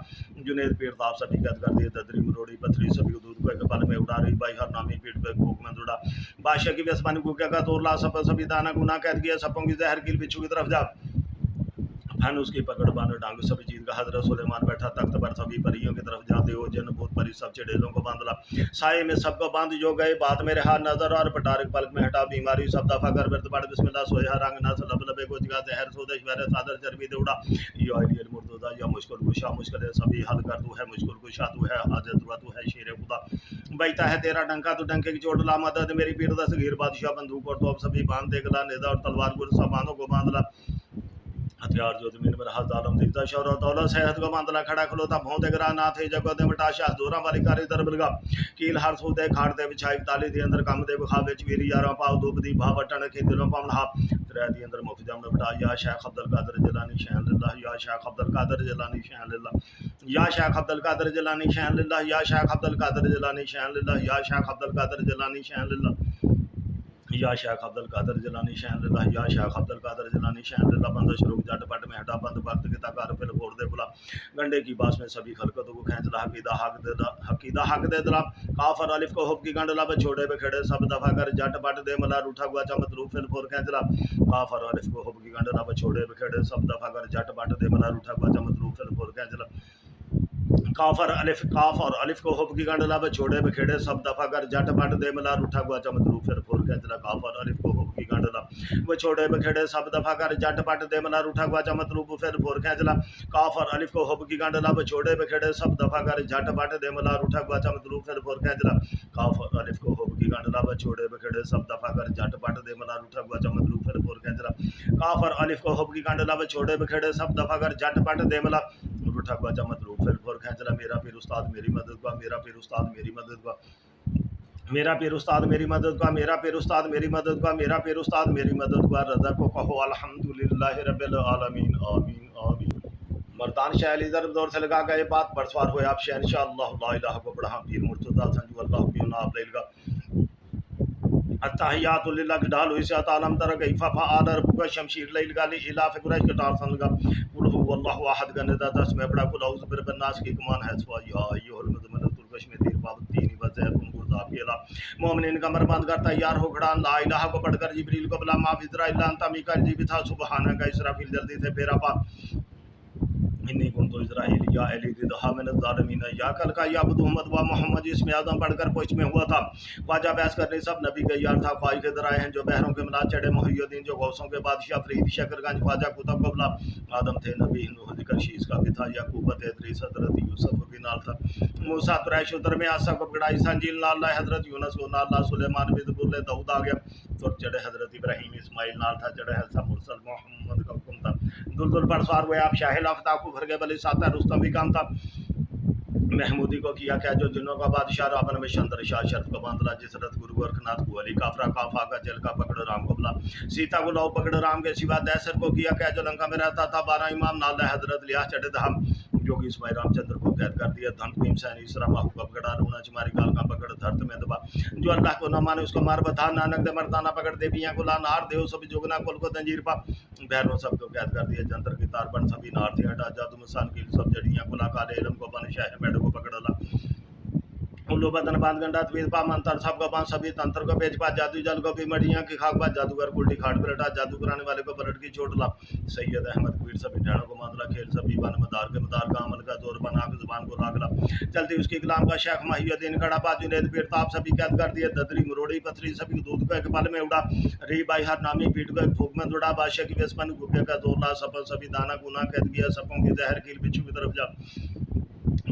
जुनेद पीर ताप सभी कैद कर दिए ददरी मरोड़ी पथरी सभी दूध को कपाल में उड़ा रही बाई हर नामी पीठ पे भूख में जुड़ा बादशाह की व्यसपानी भूखा का तोड़ ला सब सभी दाना गुना कैद किया सपों की जहर की बिच्छू की तरफ जा फन उसकी पकड़ बांध डांग सभी चीज का हजरत सुलेमान बैठा तख्त पर सभी परियों की तरफ जाते हो जन भूत परी सब चढ़ेलों को बांधला साए में सबको बांध जो गए बात मेरे हाथ नजर और पटारक पलक में हटा बीमारी सब दफा कर वर्त पड़ बिस्मिल्लाह सोया रंग ना लब लबे को जगह जहर सोदे शहर सादर चर्बी दे उड़ा यो आइडियल मुर्तजा या मुश्किल कुशा मुश्किल सभी हल कर तू है मुश्किल कुशा तू है हाजत तू है शेर खुदा बैठा है तेरा डंका तू डंके की चोट ला मदद मेरी पीर दस गिर बादशाह बंदूक और तोप सभी बांध दे गला नेजा और तलवार गुर सब बांधों को बांधला हथियार जो जमीन में रहा जालम दिखता शौरत दौलत सेहत को बांधला खड़ा खलोता भौंदे गरा ना थे जगह दे मटाशा दोरा वाली कारी दर बिलगा कील हर सूदे खाड़ दे बिछाई ताली दे अंदर काम दे बखा विच वीरी यारा पाव धूप दी भा बटन के दिलों पावन हा त्रै दी अंदर मुख जम बटा या शेख अब्दुल कादर जिलानी शान लिल्लाह या शेख अब्दुल कादर जिलानी शान लिल्लाह या शेख अब्दुल कादर जिलानी शान लिल्लाह या शेख अब्दुल कादर जिलानी शान लिल्लाह या शेख अब्दुल कादर जिलानी शान लिल्लाह या शेख अब्दुल कादर जिलानी शान लिल्लाह या शेख अब्दुल कादर जिलानी शान लिल्लाह बंद शुरू जट पट में हटा बंद वक्त के ताकार फिर फोड़ दे बुला गंडे की बास में सभी खलकतों को खींच ला हकीदा हक दे दला काफर अलिफ को हुब की गंडला पे छोड़े पे खड़े सब दफा कर जट पट दे मला उठा हुआ चमत रूफ फिर फोड़ खींच ला काफर अलिफ को हुब की गंडला पे छोड़े पे खड़े सब दफा कर जट पट दे मला उठा हुआ चमत रूफ फिर फोड़ खींच ला काफर अलिफ काफ और अलिफ को हुब की गंडला पे छोड़े पे खेड़े सब दफा कर जट पट दे मलार उठा हुआ चमतरू फिर फुर कैचला काफर अलिफ को हुब की गंडला वो छोड़े पे खेड़े सब दफा कर जट पट दे मलार उठा हुआ चमतरू फिर फुर कैचला काफर अलिफ को हुब की गंडला पे छोड़े पे खेड़े सब दफा कर जट पट दे मलार उठा हुआ चमतरू फिर फुर कैचला काफर अलिफ को हुब की गंडला पे छोड़े पे खेड़े सब दफा कर जट पट दे मलार उठा हुआ चमतरू फिर फुर कैचला काफर अलिफ को हुब की गंडला पे छोड़े पे खेड़े सब दफा कर जट पट दे मलार उठा हुआ चमतरू फिर फुर कैचला मेरा पीर उस्ताद मेरी मदद का मेरा पीर उस्ताद मेरी मदद का मेरा पीर उस्ताद मेरी मदद का मेरा पीर उस्ताद मेरी मदद का मेरा पीर उस्ताद मेरी मदद का रज़ा को कहो अल्हम्दुलिल्लाह रब्बिल आलमीन आमीन आमीन मर्दान शाह अली ज़र दौर से लगा गए बात पर सवार हुए आप शाह इंशाअल्लाह ला इलाहा को बढ़ा पीर मुर्तज़ा संजू अल्लाह की नाम लेगा अत्तहियातु लिल्लाह की ढाल हुई से तालम तरह कैफा फआल रब्बुका शमशीर लैल गाली इला फि कुरैश के टाल सन लगा कुल हुवल्लाहु अहद गनदा 10 में पढ़ा कुल औज़ बिरब्बिन नास की कमान है सवा या अय्युहल मुज़म्मिल कश में तीर पाव तीन वज़ैतुन गुरदा अकेला मोमिनीन का मरबंद कर तैयार हो खड़ा ला इलाहा को पढ़कर जिब्रील को बुला मा इज़राइल अंता मीकाइल जी बिथा सुबहानका इसराफील जल्दी से फेरा पा इन्नी कुंतु इज़राइल या एलिदी दहा मिन ज़ालिमीन या कल का या अब्दु अहमद व मोहम्मद इसमें आदम पढ़कर पुष्ट में हुआ था ख्वाजा बहस करने सब नबी के यार था ख्वाहिश के दराए हैं जो बहरों के मिला चढ़े मुहय्यद्दीन जो गौसों के बादशाह फरीद शकरगंज ख्वाजा कुतुब कबला आदम थे नबी नूह ज़िक्र शीश का भी था याकूब इदरीस हज़रत यूसुफ भी नाल था मूसा कुरैश उतर में आसा को पकड़ा ईसा इंजील नाल ला हज़रत यूनुस को नाल ला सुलेमान भी ज़बूर दाऊद आ गया तो चढ़े हज़रत इब्राहीम इस्माइल नाल था चढ़े हज़रत मुरसल मोहम्मद का हुक्म था दुलदुल पर सवार हुए आप शाह लाफ्ता को भर के बली साता रुस्तम भी काम था महमूदी को किया क्या जो जिन्नों का बादशाह रावण में चंद्र शाह शर्फ को बांधला जिस रथ गुरु गोरखनाथ को अली काफरा काफा का जल का पकड़ राम को बुला सीता को लौ पकड़ राम के सिवा दैसर को किया क्या जो लंका में रहता था 12 इमाम नाल हजरत लिया चढ़े हम योगी इसमाइल रामचंद्र को कैद कर दिया। धन भीम सैन ईसरा माहू का पकड़ा, लूना चमारी काल का पकड़ धरत में दबा। जो अल्लाह को न माने उसको मार बता, नानक दे मर्दाना पकड़ दे बिया को लानार देव सभी जोगना कुल को तंजीर पा। भैरव सबको कैद कर दिया। जंतर की तार बन सभी नार थी हटा, जादू मसान की सब जड़ियां को काले इलम को बन शहर मेढ को पकड़ला। उल्लू बदन बांध गंडा तवीर पा मंत्र सब को पांच सभी तंत्र को बेच पा। जादू जल को भी मड़ियां की खाक पा। जादूगर उल्टी खाट पर हटा, जादू कराने वाले को बलट की चोट ला। सैयद अहमद कबीर सभी ढाणों को मांदला। खेल सभी बन मदार के मदार का अमल का जोर बना के जुबान को लागला। चलती उसकी गुलाम का शेख महियुद्दीन खड़ा पा। जुनैद पीर ताप सभी कैद कर दिए। ददरी मरोड़ी पथरी सभी दूध को एक पल में उड़ा। री बाई हर नामी पीठ को एक फूक में दौड़ा। बादशाह की वेस्पन गुब्बे का जोर ला। सपन सभी दाना गुना कैद किया। सपों की जहर कील बिच्छू की तरफ जा।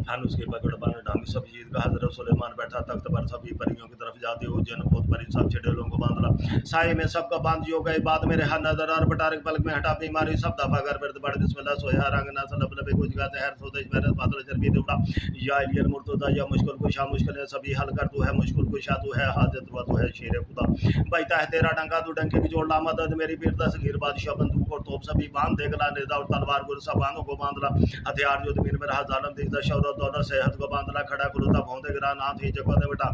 फानुस के पकड़ बाने ढांगी सब जीत का। हजरत सुलेमान बैठा तख्त पर सभी परियों की तरफ जाते हो। जन बहुत परी सब छेड़ेलों को बांधला। साए में सबका बांध जो गए बाद में रहा नजर और बटारिक पलक में हटा बीमारी सब दफा कर फिर बड़ बिस्मिल्लाह सोया रंग ना लब लबे कुछ का जहर सोदे मेरे बादल चरबी दौड़ा। या इलियर मुर्तदा या मुश्किल कुशा मुश्किलें सभी हल कर तू है। मुश्किल कुशा तू है, हाजत व तू है शेर खुदा। बैठा है तेरा डंका तू डंके की जोड़ ला। मदद मेरी पीर दस्तगीर बादशाह बंदूक और तोप सभी बांध देखला। नेजा और तलवार गुर सब बांधों को बांधला। हथियार जो जमीन में रहा जालम दिखता। शौरत दौलत सेहत को बांधला। खड़ा खुलता भौंदे गिरा ना थी जगह दे बेटा।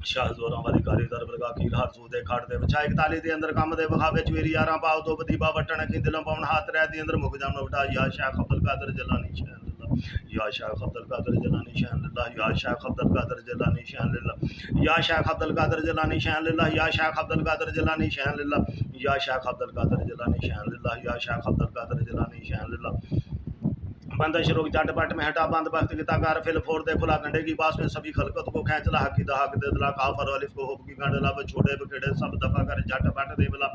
शाह जोरा वाली कारी दर बलगा कील हार सूदे खाट दे बचा। एक ताली दे अंदर काम दे बखावे चवेरी यारा पाव दो बदीबा बटन की दिलों पावन हाथ रह दे अंदर मुख जाम बेटा। या शाह अब्दुल कादर जलानी शाह अल्लाह। या शाह अब्दुल कादर जलानी शाह अल्लाह। या शाह अब्दुल कादर जलानी शाह अल्लाह। या शाह अब्दुल कादर जलानी शाह अल्लाह। या शाह अब्दुल कादर जलानी शाह अल्लाह। या शाह अब्दुल कादर जलानी शाह अल्लाह। या शाह अब्दुल कादर जलानी शाह अल्लाह। बंदा शुरू झटपट में हटा बंद वक्त की ताकार फिल फोड़ दे खुला गंडे की बास में सभी खलकत को खेच ला। हकी दा हक दे दिला। काफर अलिफ को हुब की गंडला बछोड़े बखेड़े सब दफा कर झटपट दे मिला।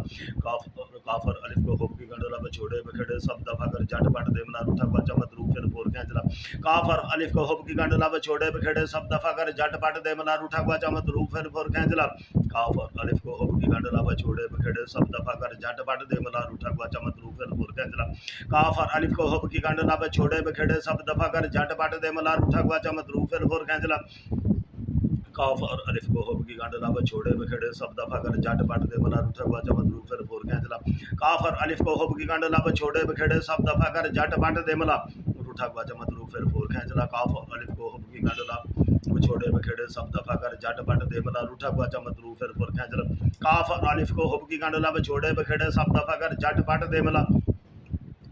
काफर अलिफ को हुब की गंडला बछोड़े बखेड़े सब दफा कर झटपट दे मिला। रूठा बच्चा मदरूफ फिल फोड़ खेच ला। काफर अलिफ को हुब की गंडला बछोड़े बखेड़े सब दफा कर झटपट दे मिला। रूठा बच्चा मदरूफ फिल फोड़ खेच ला। काफर अलिफ को हुब की गंडला बछोड़े बखेड़े सब दफा कर झटपट दे मिला। रूठा बच्चा मदरूफ फिल फोड़ खेच ला। काफर अलिफ को हुब की गंडला बछोड़े बखेड़े सब दफा कर झटपट दे मला। रूठा गवाचा मदरूफ फिर फोर खेंचला। काफ और अलिफ को हुब की गंडला बछोड़े बखेड़े सब दफा कर झटपट दे मला। रूठा गवाचा मदरूफ फिर फोर खेंचला। काफ और अलिफ को हुब की गंडला बछोड़े बखेड़े सब दफा कर झटपट दे मला। रूठा गवाचा मदरूफ फिर फोर खेंचला। काफ और अलिफ को हुब की गंडला बछोड़े बखेड़े सब दफा कर झटपट दे मला। रूठा गवाचा मदरूफ फिर फोर खेंचला। काफ और अलिफ को हुब की गंडला बछोड़े बखेड़े सब दफा कर झटपट दे मला।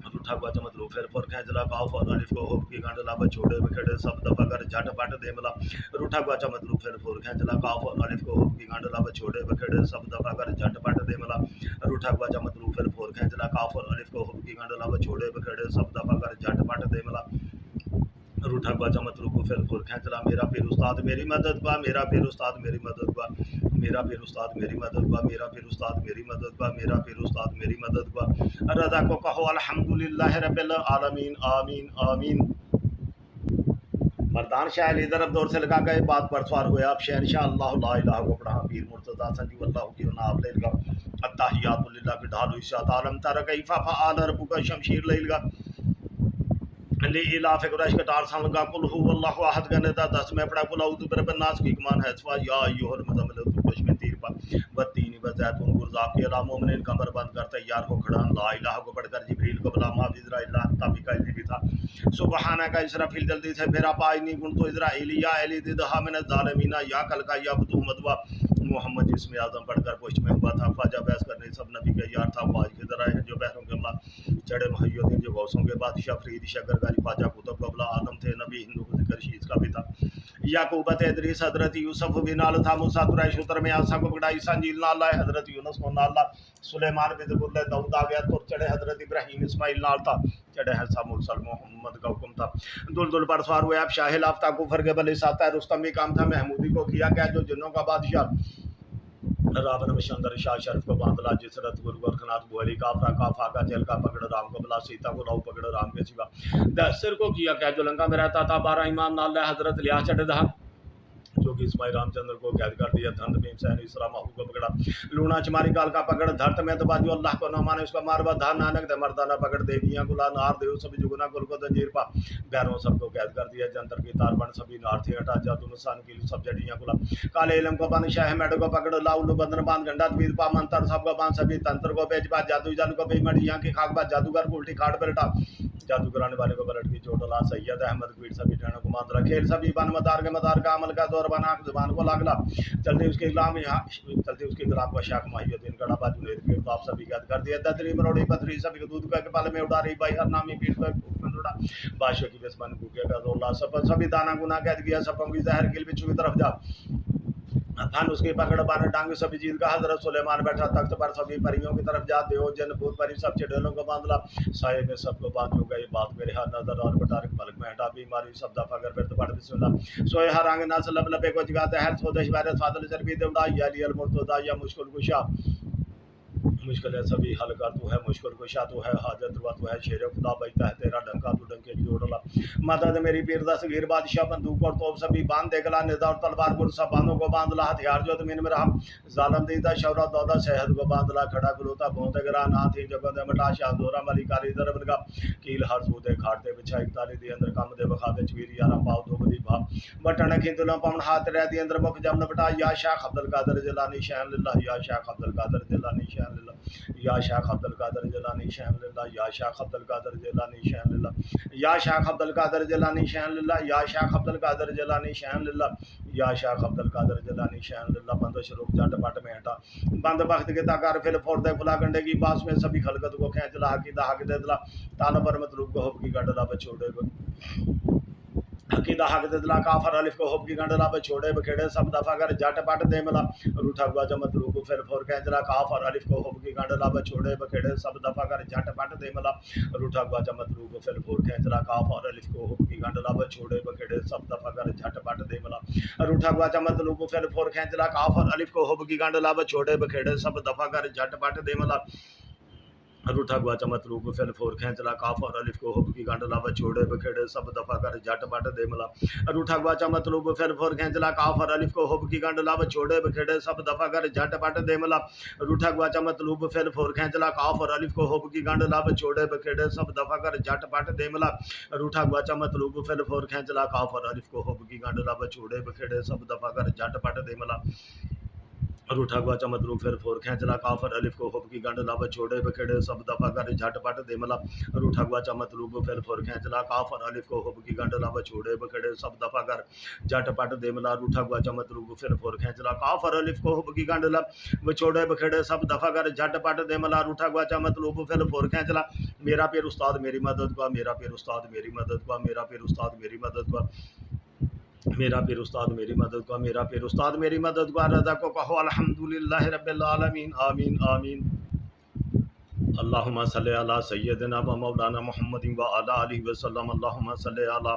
रूठा गवाचा मदरूफ फिर फोर खेंचला। काफ और अलिफ को हुब की गंडला बछोड़े बखेड़े सब दफा कर झटपट दे मला। रूठा गवाचा मदरूफ फिर फोर खेंचला। काफ और अलिफ को हुब की गंडला बछोड़े बखेड़े सब दफा कर झटपट दे मला। रूठा गवाचा मदरूफ फिर फोर खेंचला। काफ और अलिफ को हुब की गंडला बछोड़े बखेड़े सब दफा कर झटपट दे मला। रूठा गवाचा मदरूफ को फिर फोर खेंचला। मेरा पीर उस्ताद मेरी मदद का। मेरा पीर उस्ताद मेरी मदद का। मेरा पीर उस्ताद मेरी मदद का। मेरा पीर उस्ताद मेरी मदद का। मेरा पीर उस्ताद मेरी मदद का। रज़ा को कहो अल्हम्दुलिल्लाह रब्बिल आलमीन आमीन आमीन। मर्दान शाह अली तरफ दौर से लगा गए बात पर सवार हुए आप शहनशाह अल्लाह ला इलाहा को पढ़ा। पीर मुर्तज़ा संजीव अल्लाह की नाम लेगा। अत्ताहियातु लिल्लाह की ढाल इशात आलम तारा कैफा फआल रब्बुका शमशीर लेगा। ली इलाफ कुरैश का टार सन लगा। कुल हुवल्लाहु अहद का नेता 10 में पढ़ा। कुल औदु बिरब्बिन नास की कमान है सवा या अय्युहल मुज़म्मिल तू कुछ में तीर पा बत्तीनी बज़ैतुन गुरज़ाब के अला मोमिनीन कमर बंद कर तैयार हो खड़ा। ला इलाहा को पढ़कर जिब्रील को बुला मा इज़राइल तबिका भी था। सुबहाना का इसराफिल जल्दी से फेरा पाई गुण तो इज़राइली या एली दिदहा मिन ज़ालिमीना या कल का या बदु मदवा। मोहम्मद जिसमें आजम पढ़कर पुष्ट में हुआ था। ख्वाजा बहस करने सब नबी के यार था। ख्वाज के दराए हैं जो बहरों के अल्लाह चढ़े महियुद्दीन जो गौसों के बादशाह फरीद शगरगारी ख्वाजा कुतुब कबला आदम थे नबी हिंदू जिक्र शीज का भी था। याकूबत इदरीस हजरत यूसुफ भी नाल था। मूसा कुरैश उतर में आसा को पकड़ा। ईसा इंजील नाल लाए हजरत यूनुस को नाल ला। सुलेमान बिन ज़बुर दाऊद आ गया तो चढ़े हजरत इब्राहीम इस्माइल नाल था। चढ़े हैं सब मुरसल मोहम्मद का हुक्म था। दुलदुल पर सवार हुए आप शाह लाफ्ता कुफर के बल साता रुस्तम भी काम था। महमूदी को किया क्या जो जिन्नों का बादशाह। रावण मशंदर शाह शरीफ को बांधला। जिस रथ गुरु गोरखनाथ बुहली काफरा काफा का जेल का पकड़ राम को बुला। सीता को लाऊ पकड़ राम के सिवा। दहसर को किया क्या जो लंका में रहता था। 12 इमाम नाल हजरत लिया चढ़ दहा जो कि इसमाइल रामचंद्र को कैद कर दिया। धन भीम सैन ईसरा माहू को पकड़ा। लूना चमारी काल का पकड़ धरत में दबा। जो अल्लाह को न माने उसका मार बधा। नानक दे मर्दाना पकड़ देवियां गुला नार देव सभी जुगना कुल को तंजीर पा। भैरों सबको कैद कर दिया। जंतर की तार बन सभी नार थी हटा। जादू नुसान की सब जड़ियां गुला। काले इलम को बन शाह मेढ को पकड़ ला। उल्लू बदन बांध गंडा तवीर पा। मंत्र सबको बांध सभी तंत्र को बेच पा। जादू जल को भी मड़ियां की खाक पा। जादूगर उल्टी खाट पर हटा। जादू कराने वाले को पलट की चोट ला। सैयद अहमद पीर सभी ट्रेनों को मांदरा खेल सभी बन मदार का अमल का जोर बना जुबान को लागला। चलते उसके गुलाम को शाख माहियुद्दीन कड़ा बाजू ने पीर तो आप सभी याद कर दिया। ददरी मरोड़ी पथरी सभी को दूध के पाले में उड़ा रही भाई हर नामी पीर को बादशाह की बेसमान भूखे का जोर ला। सभी दाना गुना कैद किया सपों की जहर किल बिच्छू की तरफ जा। खान उसकी पकड़ बाने टांग सभी चीज का। हजरत सुलेमान बैठा तख्त पर सभी परियों की तरफ जा। देव जन भूत परी सब चढ़ेलों को बांधला। साये में सबको बात हो गई बात मेरे हाथ नजर और बटार पलक में हटा बीमारी सब दफा कर फिर पढ़ बिस्मिल्लाह। सोए हर आंग ना लब लबे को जगाते हर स्वदेश वायरस फादल चरबी देवड़ा या लियल मुर्तदा या मुश्किल कुशा। मुश्किल है सभी हल कर तू है मुश्किल कुशा तू है हाजत दुआ तू है शेर खुदा बजता है तेरा डंका तू डंके जोड़ला। मदद मेरी पीर दस गिर बादशाह बंदूक और तोप सभी बांध देगला निदा और तलवार गुर सब बांधों को बांधला। हथियार जो तुम इनमें रहा जालम दीदा शौरा दौदा शहद को बांधला। खड़ा खलोता भोंते गरा नाथ ही जगह दे मटा शाह जोरा मली कारी दरब लगा। कील हर सूदे खाटते बिछा इकताली दी अंदर कम दे बखाते चवीर यारा पाव दो बदी भाव बटन खिंदुला पवन हाथ रह दी अंदर मुख जमन बटा। या शाह अब्दुल कादर जिलानी शान लिल्लाह या शाह अब्दुल कादर जिलानी शान लिल्लाह या शाह अब्दुल कादर जिलानी शान लिल्लाह या शाह अब्दुल कादर जिलानी शान लिल्लाह या शाह अब्दुल कादर जिलानी शान लिल्लाह या शाह अब्दुल कादर जिलानी शान लिल्लाह या शाह अब्दुल कादर जिलानी शान लिल्लाह। बंद शुरू जट पट में हटा बंद वक्त के ताकार फिर फोड़ दे खुला गंडे की बास में सभी खलकत को खींच ला की दाग दे दिला। ताला पर मतलूब को होब की गंडला पे छोड़े अकीदा हक दे दिला। काफर अलिफ को होब की गंडला पे छोड़े बखेड़े सब दफा कर जट पट दे मिला। रूठा हुआ जमत रू को फिर फोर कैंचला। काफर अलिफ को होब की गंडला पे छोड़े बखेड़े सब दफा कर जट पट दे मिला। रूठा हुआ जमत रू को फिर फोर कैंचला। काफर अलिफ को होब की गंडला पे छोड़े बखेड़े सब दफा कर जट पट दे मिला। रूठा हुआ जमत रू को फिर फोर कैंचला। काफर अलिफ को होब की गंडला पे छोड़े बखेड़े सब दफा कर जट पट दे मिला। रूठा गुआ चमत रूप फिर फोर खींचला। काफ और अलिफ को होब की गंडला व छोड़े बखेड़े सब दफा कर जट पट दे मिला। रूठा गुआ चमत रूप फिर फोर खींचला। काफ और अलिफ को होब की गंडला व छोड़े बखेड़े सब दफा कर जट पट दे मिला। रूठा गुआ चमत रूप फिर फोर खींचला। काफ और अलिफ को होब की गंडला व छोड़े बखेड़े सब दफा कर जट पट दे मिला। रूठा गुआ चमत रूप फिर फोर खींचला। काफ और अलिफ को होब की गंडला व छोड़े बखेड़े सब दफा कर जट पट दे मिला। रूठा गुआ चमत रूप फिर फोर खींचला। काफर अलिफ को होब की गंडला व छोड़े बखेड़े सब दफा कर झट पट दे मिला। रूठा गुआ चमत रूप फिर फोर खींचला। काफर अलिफ को होब की गंडला व छोड़े बखेड़े सब दफा कर झट पट दे मिला। रूठा गुआ चमत रूप फिर फोर खींचला। काफर अलिफ को होब की गंडला व छोड़े बखेड़े सब दफा कर झट पट दे मिला। रूठा गुआ चमत रूप फिर फोर खींचला। मेरा पीर उस्ताद मेरी मदद का मेरा पीर उस्ताद मेरी मदद का मेरा पीर उस्ताद मेरी मदद का मेरा पीर उस्ताद मेरी मदद का मेरा पीर उस्ताद मेरी मदद का। रज़ा को कहो अल्हम्दुलिल्लाह रब्बिल आलमीन आमीन आमीन। अल्लाहुम्मा सल्लि अला सय्यिदिना व मौलाना मुहम्मदिन व अला आलिहि व सल्लम। अल्लाहुम्मा सल्लि अला